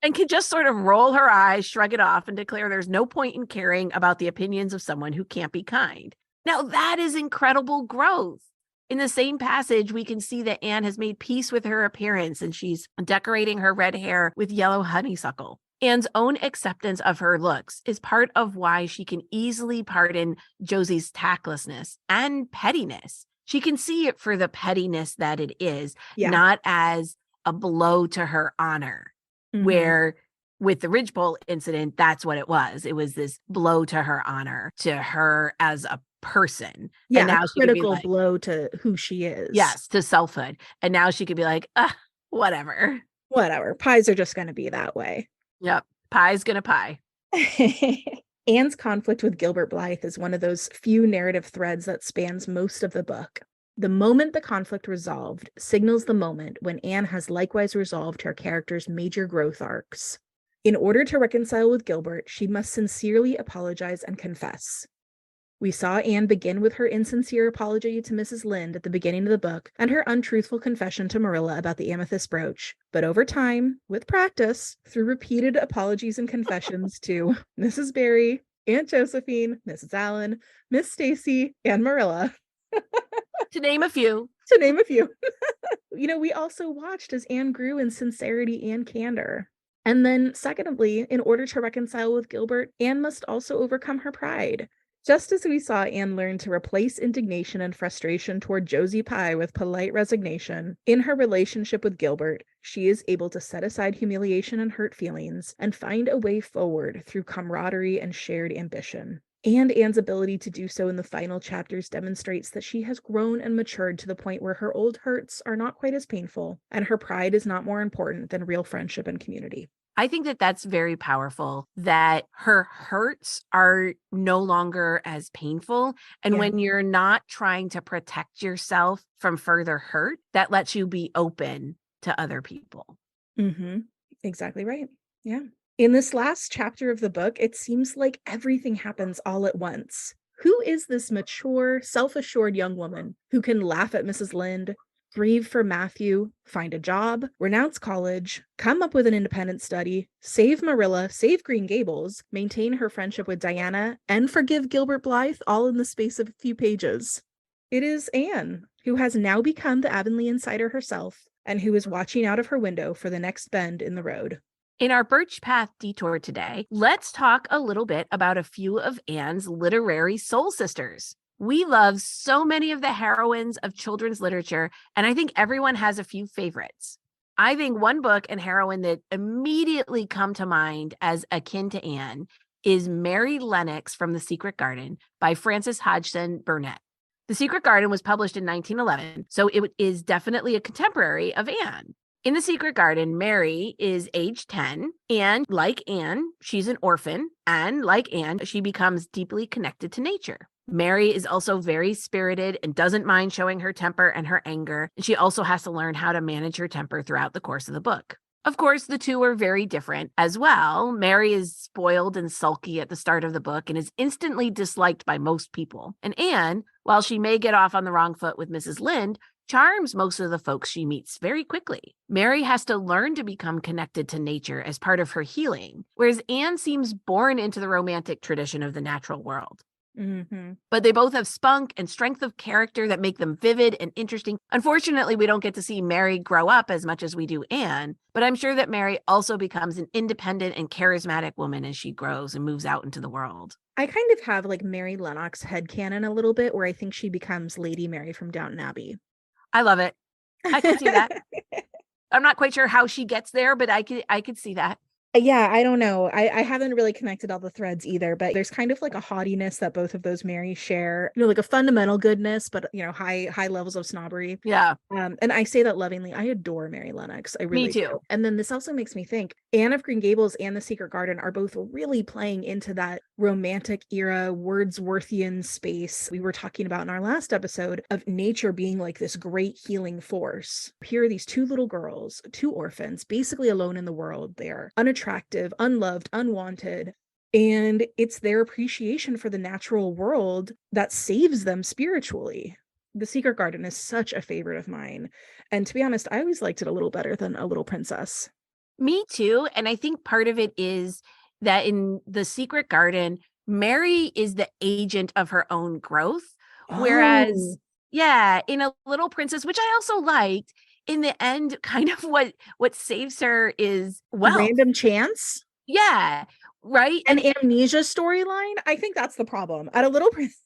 And can just sort of roll her eyes, shrug it off, and declare there's no point in caring about the opinions of someone who can't be kind. Now, that is incredible growth. In the same passage, we can see that Anne has made peace with her appearance and she's decorating her red hair with yellow honeysuckle. Anne's own acceptance of her looks is part of why she can easily pardon Josie's tactlessness and pettiness. She can see it for the pettiness that it is, Yeah. not as a blow to her honor. Mm-hmm. Where with the Ridgepole incident, that's what it was. It was this blow to her honor, to her as a person. And Yeah, a now she could be critical like, blow to who she is. yes, to selfhood. And now she could be like, whatever. Whatever. Pies are just going to be that way. Yep. Pie's gonna pie. Anne's conflict with Gilbert Blythe is one of those few narrative threads that spans most of the book. The moment the conflict resolved signals the moment when Anne has likewise resolved her character's major growth arcs. In order to reconcile with Gilbert, she must sincerely apologize and confess. We saw Anne begin with her insincere apology to Mrs. Lynde at the beginning of the book and her untruthful confession to Marilla about the amethyst brooch. But over time, with practice, through repeated apologies and confessions to Mrs. Barry, Aunt Josephine, Mrs. Allen, Miss Stacy, and Marilla, To name a few. to name a few. We also watched as Anne grew in sincerity and candor. And then, secondly, in order to reconcile with Gilbert, Anne must also overcome her pride. Just as we saw Anne learn to replace indignation and frustration toward Josie Pye with polite resignation, in her relationship with Gilbert, she is able to set aside humiliation and hurt feelings and find a way forward through camaraderie and shared ambition. And Anne's ability to do so in the final chapters demonstrates that she has grown and matured to the point where her old hurts are not quite as painful, and her pride is not more important than real friendship and community. I think that that's very powerful, that her hurts are no longer as painful. And Yeah. when you're not trying to protect yourself from further hurt, that lets you be open to other people. Mm-hmm. Exactly right. Yeah. In this last chapter of the book, it seems like everything happens all at once. Who is this mature, self assured young woman who can laugh at Mrs. Lynde, grieve for Matthew, find a job, renounce college, come up with an independent study, save Marilla, save Green Gables, maintain her friendship with Diana, and forgive Gilbert Blythe all in the space of a few pages? It is Anne, who has now become the Avonlea insider herself and who is watching out of her window for the next bend in the road. In our Birch Path detour today, let's talk a little bit about a few of Anne's literary soul sisters. We love so many of the heroines of children's literature, and I think everyone has a few favorites. I think one book and heroine that immediately come to mind as akin to Anne is Mary Lennox from The Secret Garden by Frances Hodgson Burnett. The Secret Garden was published in 1911, so it is definitely a contemporary of Anne. In The Secret Garden, Mary is age 10, and like Anne, she's an orphan, and like Anne, she becomes deeply connected to nature. Mary is also very spirited and doesn't mind showing her temper and her anger, and she also has to learn how to manage her temper throughout the course of the book. Of course, the two are very different as well. Mary is spoiled and sulky at the start of the book and is instantly disliked by most people. And Anne, while she may get off on the wrong foot with Mrs. Lynde, charms most of the folks she meets very quickly. Mary has to learn to become connected to nature as part of her healing, whereas Anne seems born into the romantic tradition of the natural world. Mm-hmm. But they both have spunk and strength of character that make them vivid and interesting. Unfortunately, we don't get to see Mary grow up as much as we do Anne, but I'm sure that Mary also becomes an independent and charismatic woman as she grows and moves out into the world. I kind of have like Mary Lennox headcanon a little bit where I think she becomes Lady Mary from Downton Abbey. I love it. I could see that. I'm not quite sure how she gets there, but I could see that. Yeah, I don't know. I haven't really connected all the threads either, but there's kind of like a haughtiness that both of those Marys share. Like a fundamental goodness, but high levels of snobbery. Yeah. And I say that lovingly. I adore Mary Lennox. I Me really too. do. And then this also makes me think Anne of Green Gables and The Secret Garden are both really playing into that romantic era Wordsworthian space we were talking about in our last episode of nature being like this great healing force. Here are these two little girls, two orphans, basically alone in the world. They're unattractive, unloved, unwanted. And it's their appreciation for the natural world that saves them spiritually. The Secret Garden is such a favorite of mine. And to be honest, I always liked it a little better than A Little Princess. Me too. And I think part of it is that in The Secret Garden, Mary is the agent of her own growth. Oh, Whereas, yeah, in A Little Princess, which I also liked, in the end, kind of what saves her is wealth. random chance Yeah. Right. and amnesia storyline. I think that's the problem. At A Little Princess.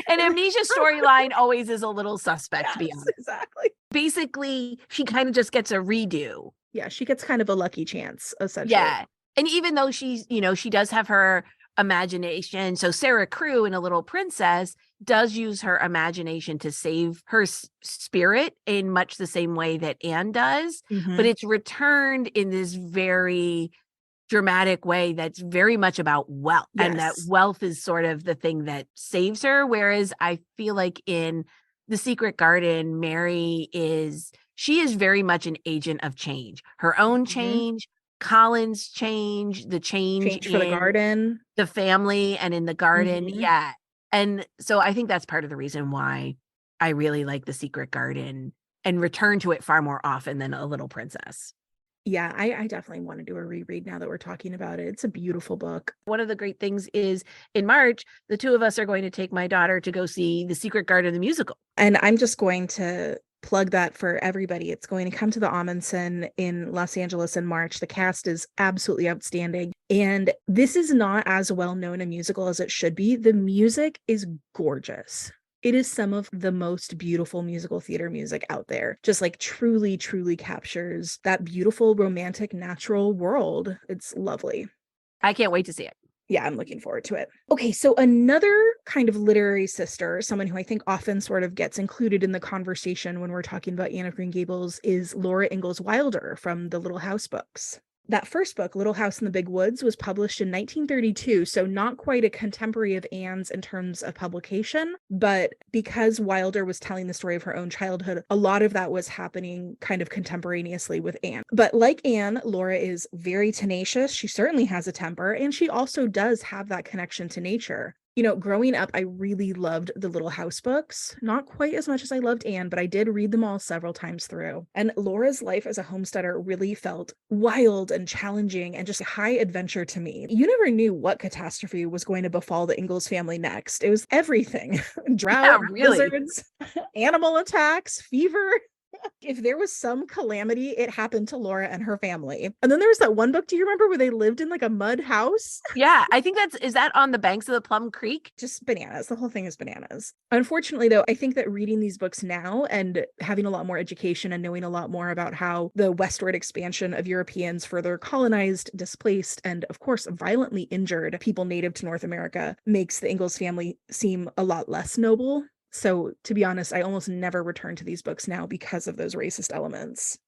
And Amnesia storyline always is a little suspect, to be Yes, honest. exactly. Basically, she kind of just gets a redo. Yeah, she gets kind of a lucky chance, essentially. Yeah. And even though she's, she does have her imagination. So Sarah Crewe in A Little Princess does use her imagination to save her spirit in much the same way that Anne does, but Mhm. it's returned in this very dramatic way that's very much about wealth, and that Yes. wealth is sort of the thing that saves her. Whereas I feel like in The Secret Garden, she is very much an agent of change, her own Mhm. change, Colin's change, the change Change for the in garden. the family and in the garden. Mhm. Yeah. And so I think that's part of the reason why I really like The Secret Garden and return to it far more often than A Little Princess. Yeah, I definitely want to do a reread now that we're talking about it. It's a beautiful book. One of the great things is in March, the two of us are going to take my daughter to go see The Secret Garden, the musical. And I'm just going to plug that for everybody. It's going to come to the Amundsen in Los Angeles in March. The cast is absolutely outstanding. And this is not as well known a musical as it should be. The music is gorgeous. It is some of the most beautiful musical theater music out there. Just like truly, truly captures that beautiful, romantic, natural world. It's lovely. I can't wait to see it. Yeah, I'm looking forward to it. Okay, so another kind of literary sister, someone who I think often sort of gets included in the conversation when we're talking about Anne of Green Gables, is Laura Ingalls Wilder from the Little House books. That first book, Little House in the Big Woods, was published in 1932, so not quite a contemporary of Anne's in terms of publication, but because Wilder was telling the story of her own childhood, a lot of that was happening kind of contemporaneously with Anne. But like Anne, Laura is very tenacious. She certainly has a temper, and she also does have that connection to nature. You know, growing up, I really loved the Little House books. Not quite as much as I loved Anne, but I did read them all several times through. And Laura's life as a homesteader really felt wild and challenging and just high adventure to me. You never knew what catastrophe was going to befall the Ingalls family next. It was everything. Drought, Yeah, really. blizzards, animal attacks, fever. If there was some calamity, it happened to Laura and her family. And then there was that one book, do you remember, where they lived in like a mud house? Yeah, I think is that on the banks of the Plum Creek? Just bananas. The whole thing is bananas. Unfortunately, though, I think that reading these books now and having a lot more education and knowing a lot more about how the westward expansion of Europeans further colonized, displaced, and of course, violently injured people native to North America makes the Ingalls family seem a lot less noble. So, to be honest, I almost never return to these books now because of those racist elements.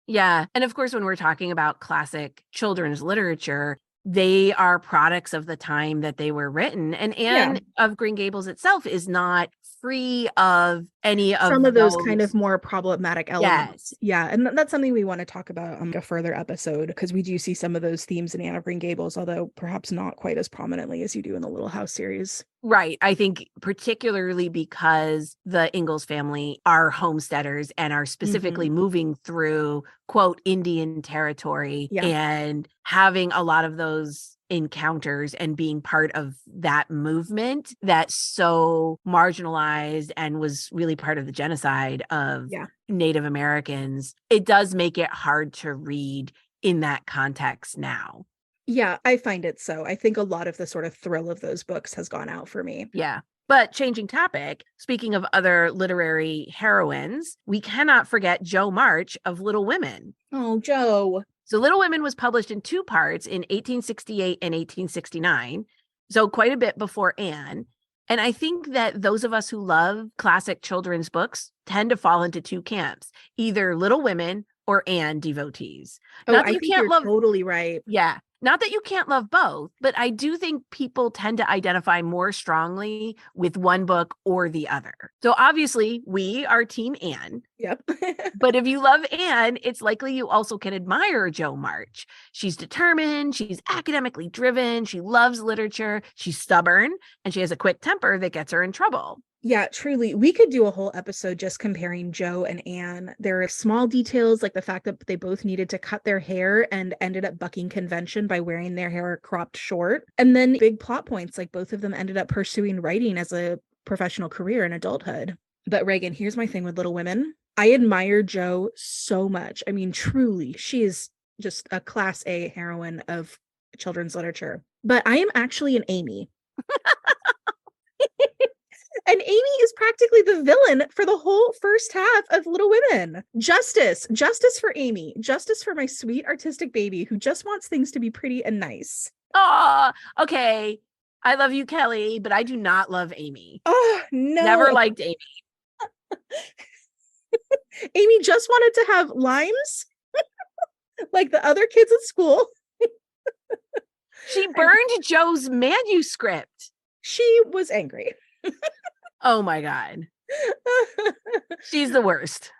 Yeah. And of course, when we're talking about classic children's literature, they are products of the time that they were written. And Yeah. Anne of Green Gables itself is not free of any Some of of those kind of those. more problematic elements. Yes. Yeah, and that's something we want to talk about on a further episode because we do see some of those themes in Anne of Green Gables, although perhaps not quite as prominently as you do in the Little House series. Right. I think particularly because the Ingalls family are homesteaders and are specifically moving through, quote, Indian territory Yeah. and having a lot of those encounters and being part of that movement that's so marginalized and was really part of the genocide of Yeah. Native Americans. It does make it hard to read in that context now. Yeah, I find it so. I think a lot of the sort of thrill of those books has gone out for me. Yeah. But changing topic, speaking of other literary heroines, we cannot forget Jo March of Little Women. Oh, Jo. So Little Women was published in two parts in 1868 and 1869, so quite a bit before Anne. And I think that those of us who love classic children's books tend to fall into two camps, either Little Women or Anne devotees. Oh, Not that I you think can't you're love totally right. Yeah. Not that you can't love both, but I do think people tend to identify more strongly with one book or the other. So obviously, we are Team Anne. Yep. But if you love Anne, it's likely you also can admire Jo March. She's determined, she's academically driven, she loves literature, she's stubborn, and she has a quick temper that gets her in trouble. Yeah, truly. We could do a whole episode just comparing Jo and Anne. There are small details like the fact that they both needed to cut their hair and ended up bucking convention by wearing their hair cropped short. And then big plot points like both of them ended up pursuing writing as a professional career in adulthood. But Reagan, here's my thing with Little Women. I admire Jo so much. I mean, truly, she is just a class A heroine of children's literature. But I am actually an Amy. And Amy is practically the villain for the whole first half of Little Women. Justice for Amy. Justice for my sweet artistic baby who just wants things to be pretty and nice. Oh, okay. I love you, Kelly, but I do not love Amy. Oh, no. Never liked Amy. Amy just wanted to have lines like the other kids at school. She burned Jo's manuscript. She was angry. Oh my God. She's the worst.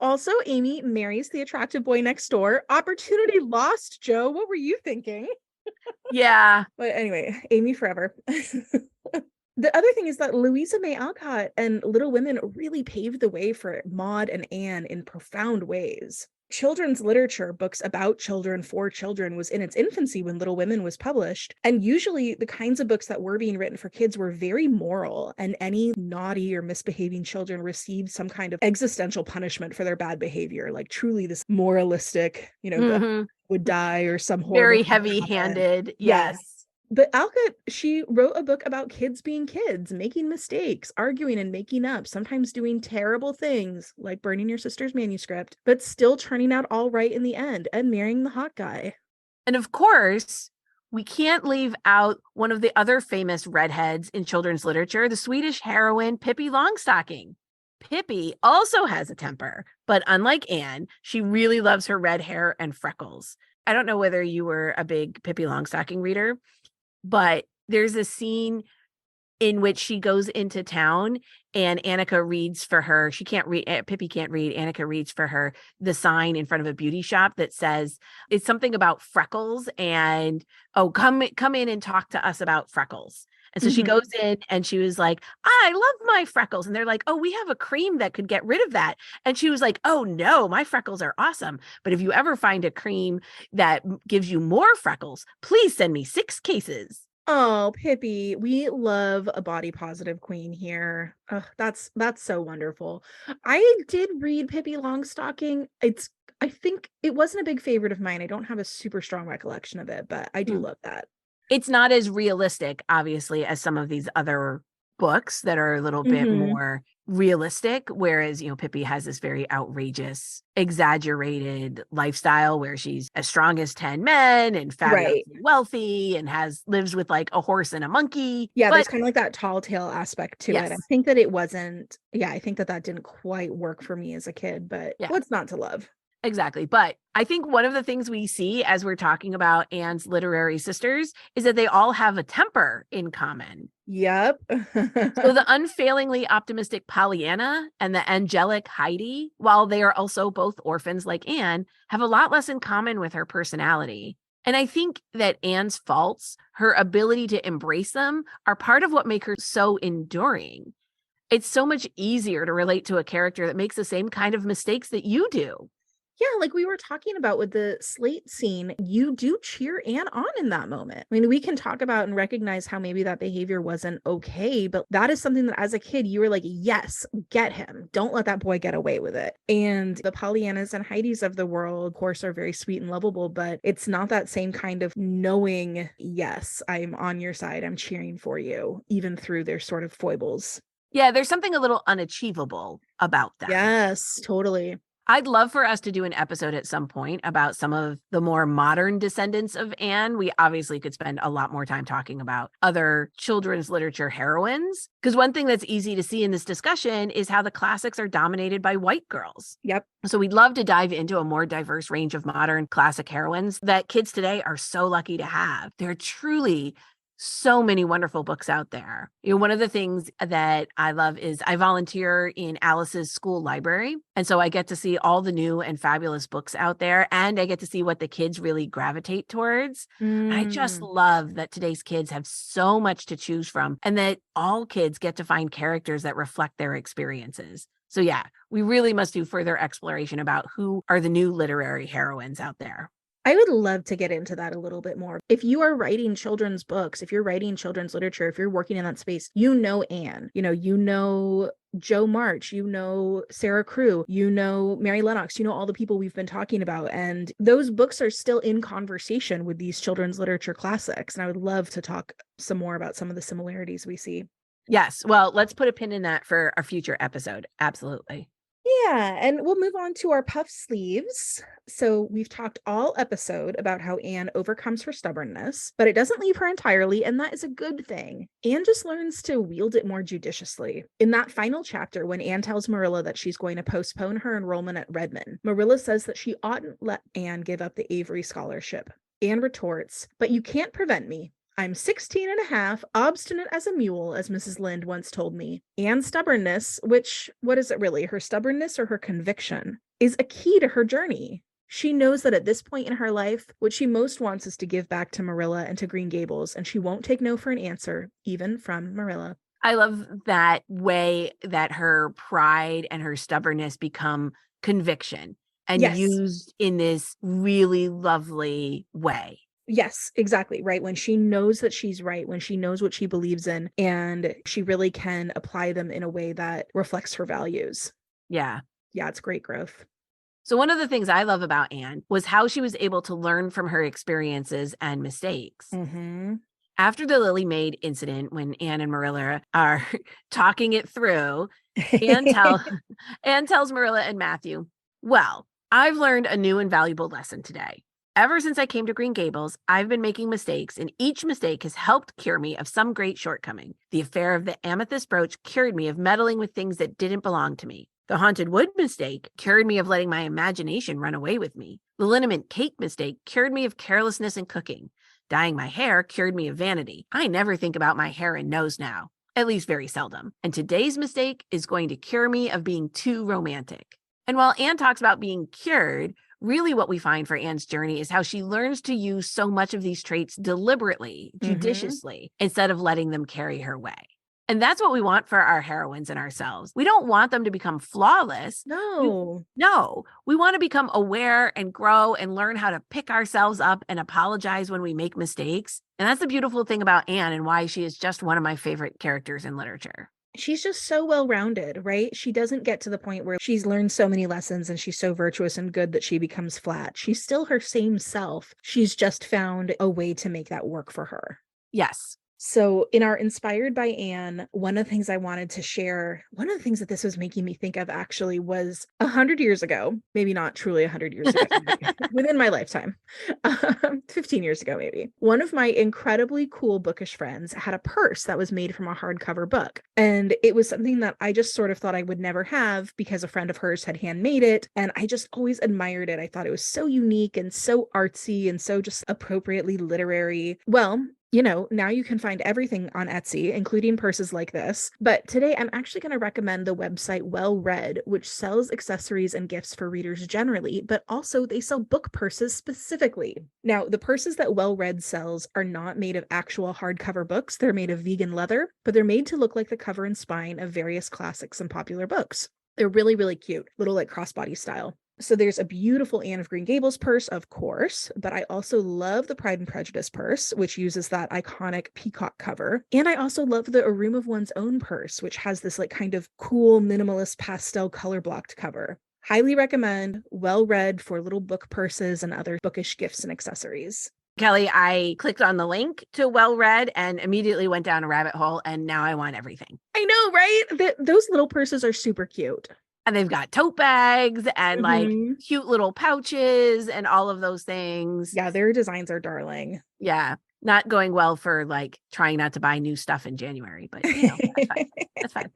Also, Amy marries the attractive boy next door. Opportunity lost, Jo. What were you thinking? Yeah. But anyway, Amy forever. The other thing is that Louisa May Alcott and Little Women really paved the way for Maud and Anne in profound ways. Children's literature, books about children for children, was in its infancy when Little Women was published. And usually the kinds of books that were being written for kids were very moral, and any naughty or misbehaving children received some kind of existential punishment for their bad behavior, like truly this moralistic, the would die or some horrible very heavy-handed. Yes. But Alcott, she wrote a book about kids being kids, making mistakes, arguing and making up, sometimes doing terrible things like burning your sister's manuscript, but still turning out all right in the end and marrying the hot guy. And of course, we can't leave out one of the other famous redheads in children's literature, the Swedish heroine Pippi Longstocking. Pippi also has a temper, but unlike Anne, she really loves her red hair and freckles. I don't know whether you were a big Pippi Longstocking reader, but there's a scene in which she goes into town and Annika reads for her. She can't read, Pippi can't read. Annika reads for her the sign in front of a beauty shop that says it's something about freckles and, oh, come in and talk to us about freckles. And so she Mhm. goes in and she was like, I love my freckles. And they're like, oh, we have a cream that could get rid of that. And she was like, oh no, my freckles are awesome. But if you ever find a cream that gives you more freckles, please send me 6 cases. Oh, Pippi, we love a body positive queen here. Ugh, that's so wonderful. I did read Pippi Longstocking. I think it wasn't a big favorite of mine. I don't have a super strong recollection of it, but I do Hmm. love that. It's not as realistic, obviously, as some of these other books that are a little bit Mhm. more realistic. Whereas, Pippi has this very outrageous, exaggerated lifestyle where she's as strong as 10 men and Right. fabulously wealthy and lives with like a horse and a monkey. Yeah, But there's kind of like that tall tale aspect to it. I yes, think that it wasn't, yeah, I think that that didn't quite work for me as a kid, but yeah. what's not to love? Exactly. But I think one of the things we see as we're talking about Anne's literary sisters is that they all have a temper in common. Yep. So the unfailingly optimistic Pollyanna and the angelic Heidi, while they are also both orphans like Anne, have a lot less in common with her personality. And I think that Anne's faults, her ability to embrace them, are part of what make her so enduring. It's so much easier to relate to a character that makes the same kind of mistakes that you do. Yeah, like we were talking about with the Slate scene, you do cheer Anne on in that moment. I mean, we can talk about and recognize how maybe that behavior wasn't okay, but that is something that as a kid, you were like, yes, get him. Don't let that boy get away with it. And the Pollyannas and Heidis of the world, of course, are very sweet and lovable, but it's not that same kind of knowing, yes, I'm on your side, I'm cheering for you, even through their sort of foibles. Yeah, there's something a little unachievable about them. Yes, totally. I'd love for us to do an episode at some point about some of the more modern descendants of Anne. We obviously could spend a lot more time talking about other children's literature heroines. Because one thing that's easy to see in this discussion is how the classics are dominated by white girls. Yep. So we'd love to dive into a more diverse range of modern classic heroines that kids today are so lucky to have. They're truly so many wonderful books out there. One of the things that I love is I volunteer in Alice's school library. And so I get to see all the new and fabulous books out there, and I get to see what the kids really gravitate towards. And I just Mm. love that today's kids have so much to choose from and that all kids get to find characters that reflect their experiences. So yeah, we really must do further exploration about who are the new literary heroines out there. I would love to get into that a little bit more. If you are writing children's books, if you're writing children's literature, if you're working in that space, you know Anne, you know Joe March, you know Sarah Crew, you know Mary Lennox, you know all the people we've been talking about. And those books are still in conversation with these children's literature classics. And I would love to talk some more about some of the similarities we see. Yes. Well, let's put a pin in that for a future episode. Absolutely. Yeah, and we'll move on to our puff sleeves. So we've talked all episode about how Anne overcomes her stubbornness, but it doesn't leave her entirely, and that is a good thing. Anne just learns to wield it more judiciously. In that final chapter, when Anne tells Marilla that she's going to postpone her enrollment at Redmond, Marilla says that she oughtn't let Anne give up the Avery scholarship. Anne retorts, "But you can't prevent me. I'm 16 and a half, obstinate as a mule, as Mrs. Lynde once told me. And stubbornness, which, what is it really, her stubbornness or her conviction, is a key to her journey. She knows that at this point in her life, what she most wants is to give back to Marilla and to Green Gables, and she won't take no for an answer, even from Marilla." I love that way that her pride and her stubbornness become conviction and Yes. used in this really lovely way. Yes, exactly. Right. When she knows that she's right, when she knows what she believes in, and she really can apply them in a way that reflects her values. Yeah. Yeah, it's great growth. So one of the things I love about Anne was how she was able to learn from her experiences and mistakes. Mm-hmm. After the Lily Maid incident, when Anne and Marilla are talking it through, Anne, tell, Anne tells Marilla and Matthew, well, I've learned a new and valuable lesson today. Ever since I came to Green Gables, I've been making mistakes, and each mistake has helped cure me of some great shortcoming. The affair of the amethyst brooch cured me of meddling with things that didn't belong to me. The haunted wood mistake cured me of letting my imagination run away with me. The liniment cake mistake cured me of carelessness in cooking. Dyeing my hair cured me of vanity. I never think about my hair and nose now, at least very seldom. And today's mistake is going to cure me of being too romantic. And while Anne talks about being cured, really what we find for Anne's journey is how she learns to use so much of these traits deliberately, judiciously, instead of letting them carry her way. And that's what we want for our heroines and ourselves. We don't want them to become flawless. No. No, we want to become aware and grow and learn how to pick ourselves up and apologize when we make mistakes. And that's the beautiful thing about Anne and why she is just one of my favorite characters in literature. She's just so well-rounded, right? She doesn't get to the point where she's learned so many lessons and she's so virtuous and good that she becomes flat. She's still her same self. She's just found a way to make that work for her. Yes. So in our Inspired by Anne, one of the things I wanted to share, one of the things that this was making me think of actually was 100 years ago, maybe not truly 100 years ago, within my lifetime, 15 years ago, maybe. One of my incredibly cool bookish friends had a purse that was made from a hardcover book. And it was something that I just sort of thought I would never have because a friend of hers had handmade it. And I just always admired it. I thought it was so unique and so artsy and so just appropriately literary. Well, now you can find everything on Etsy, including purses like this. But today I'm actually going to recommend the website Well Read, which sells accessories and gifts for readers generally, but also they sell book purses specifically. Now, the purses that Well Read sells are not made of actual hardcover books. They're made of vegan leather, but they're made to look like the cover and spine of various classics and popular books. They're really, really cute, little like crossbody style. So there's a beautiful Anne of Green Gables purse, of course, but I also love the Pride and Prejudice purse, which uses that iconic peacock cover. And I also love the A Room of One's Own purse, which has this like kind of cool minimalist pastel color blocked cover. Highly recommend. Well Read for little book purses and other bookish gifts and accessories. Kelly, I clicked on the link to Well Read and immediately went down a rabbit hole, and now I want everything. I know, right? Those little purses are super cute. And they've got tote bags and like cute little pouches and all of those things. Yeah, their designs are darling. Yeah. Not going well for like trying not to buy new stuff in January, but that's fine. That's fine.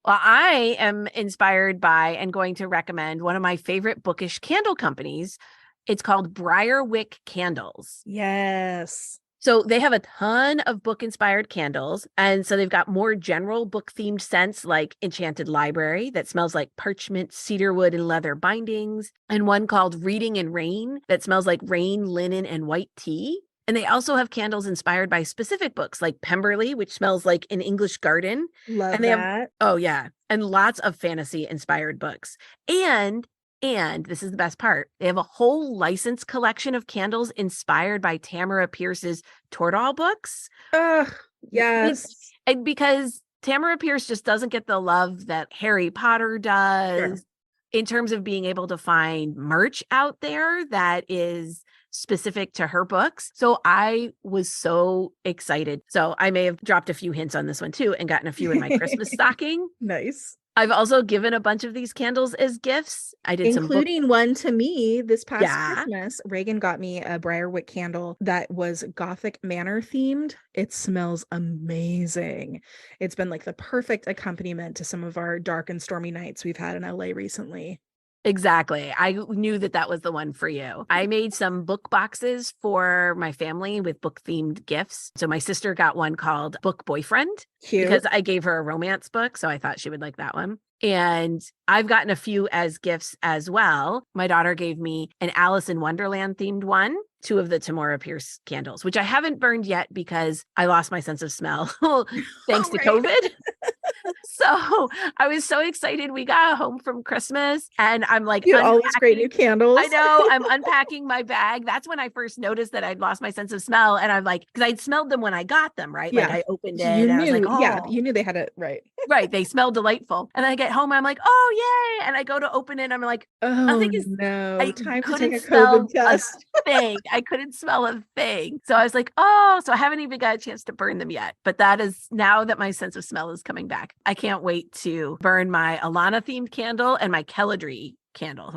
Well, I am inspired by and going to recommend one of my favorite bookish candle companies. It's called Briarwick Candles. Yes. So they have a ton of book inspired candles. And so they've got more general book themed scents like Enchanted Library that smells like parchment, cedarwood, and leather bindings. And one called Reading in Rain that smells like rain, linen, and white tea. And they also have candles inspired by specific books like Pemberley, which smells like an English garden. Love and they that. Oh, yeah. And lots of fantasy inspired books. And this is the best part. They have a whole license collection of candles inspired by Tamara Pierce's Tortall books. Yes. And because Tamara Pierce just doesn't get the love that Harry Potter does in terms of being able to find merch out there that is specific to her books. So I was so excited. So I may have dropped a few hints on this one too and gotten a few in my Christmas stocking. Nice. I've also given a bunch of these candles as gifts. I did including one to me this past Christmas. Reagan got me a Briarwick candle that was Gothic Manor themed. It smells amazing. It's been like the perfect accompaniment to some of our dark and stormy nights we've had in LA recently. Exactly. I knew that was the one for you. I made some book boxes for my family with book themed gifts. So my sister got one called Book Boyfriend. Cute. Because I gave her a romance book. So I thought she would like that one. And I've gotten a few as gifts as well. My daughter gave me an Alice in Wonderland themed one, 2 of the Tamara Pierce candles, which I haven't burned yet because I lost my sense of smell thanks to COVID. So I was so excited. We got home from Christmas and I'm like, you all these great new candles. I know. I'm unpacking my bag. That's when I first noticed that I'd lost my sense of smell. And I'm like, because I'd smelled them when I got them, right? Yeah. Like I opened it you and knew, I was like, oh. Yeah, you knew they had it right. Right. They smell delightful. And then I get home, I'm like, oh, yay. And I go to open it and I'm like, oh, nothing is, no. Time to take a smell COVID test. a thing. I couldn't smell a thing. So I was like, oh, so I haven't even got a chance to burn them yet. But that is now that my sense of smell is coming back. I can't wait to burn my Alana themed candle and my Kelladry candles.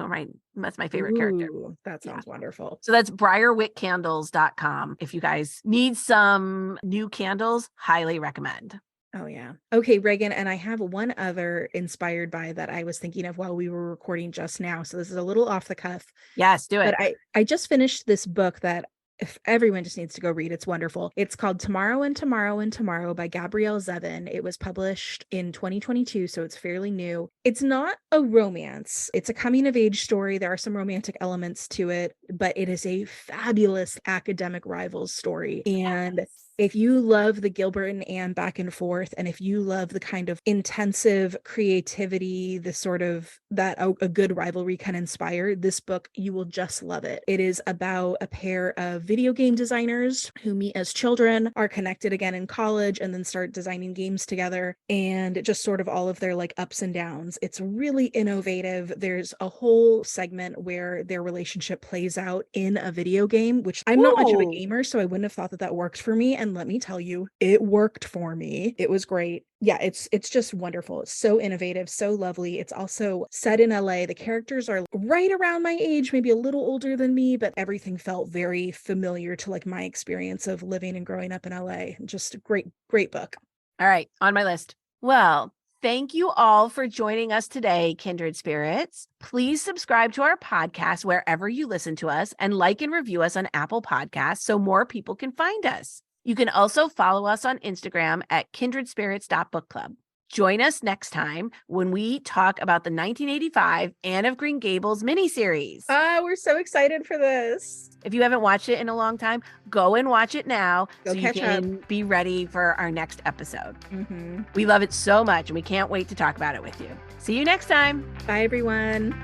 That's my favorite character. Ooh, that sounds wonderful. So that's briarwickcandles.com. If you guys need some new candles, highly recommend. Oh, yeah. Okay, Reagan. And I have one other inspired by that I was thinking of while we were recording just now. So this is a little off the cuff. Yes, do it. But I just finished this book that if everyone just needs to go read. It's wonderful. It's called Tomorrow and Tomorrow and Tomorrow by Gabrielle Zevin. It was published in 2022, so it's fairly new. It's not a romance. It's a coming of age story. There are some romantic elements to it, but it is a fabulous academic rivals story. And if you love the Gilbert and Anne back and forth, and if you love the kind of intensive creativity, the sort of that a good rivalry can inspire, this book, you will just love it. It is about a pair of video game designers who meet as children, are connected again in college, and then start designing games together, and just sort of all of their like ups and downs. It's really innovative. There's a whole segment where their relationship plays out in a video game, which I'm not much of a gamer, so I wouldn't have thought that worked for me. And let me tell you, it worked for me. It was great. Yeah, it's just wonderful. It's so innovative, so lovely. It's also set in LA. The characters are right around my age, maybe a little older than me, but everything felt very familiar to like my experience of living and growing up in LA. Just a great book. All right, on my list. Well, thank you all for joining us today, Kindred Spirits. Please subscribe to our podcast wherever you listen to us and like and review us on Apple Podcasts so more people can find us. You can also follow us on Instagram at kindredspirits.bookclub. Join us next time when we talk about the 1985 Anne of Green Gables miniseries. We're so excited for this. If you haven't watched it in a long time, go and watch it now so you can be ready for our next episode. Mm-hmm. We love it so much and we can't wait to talk about it with you. See you next time. Bye, everyone.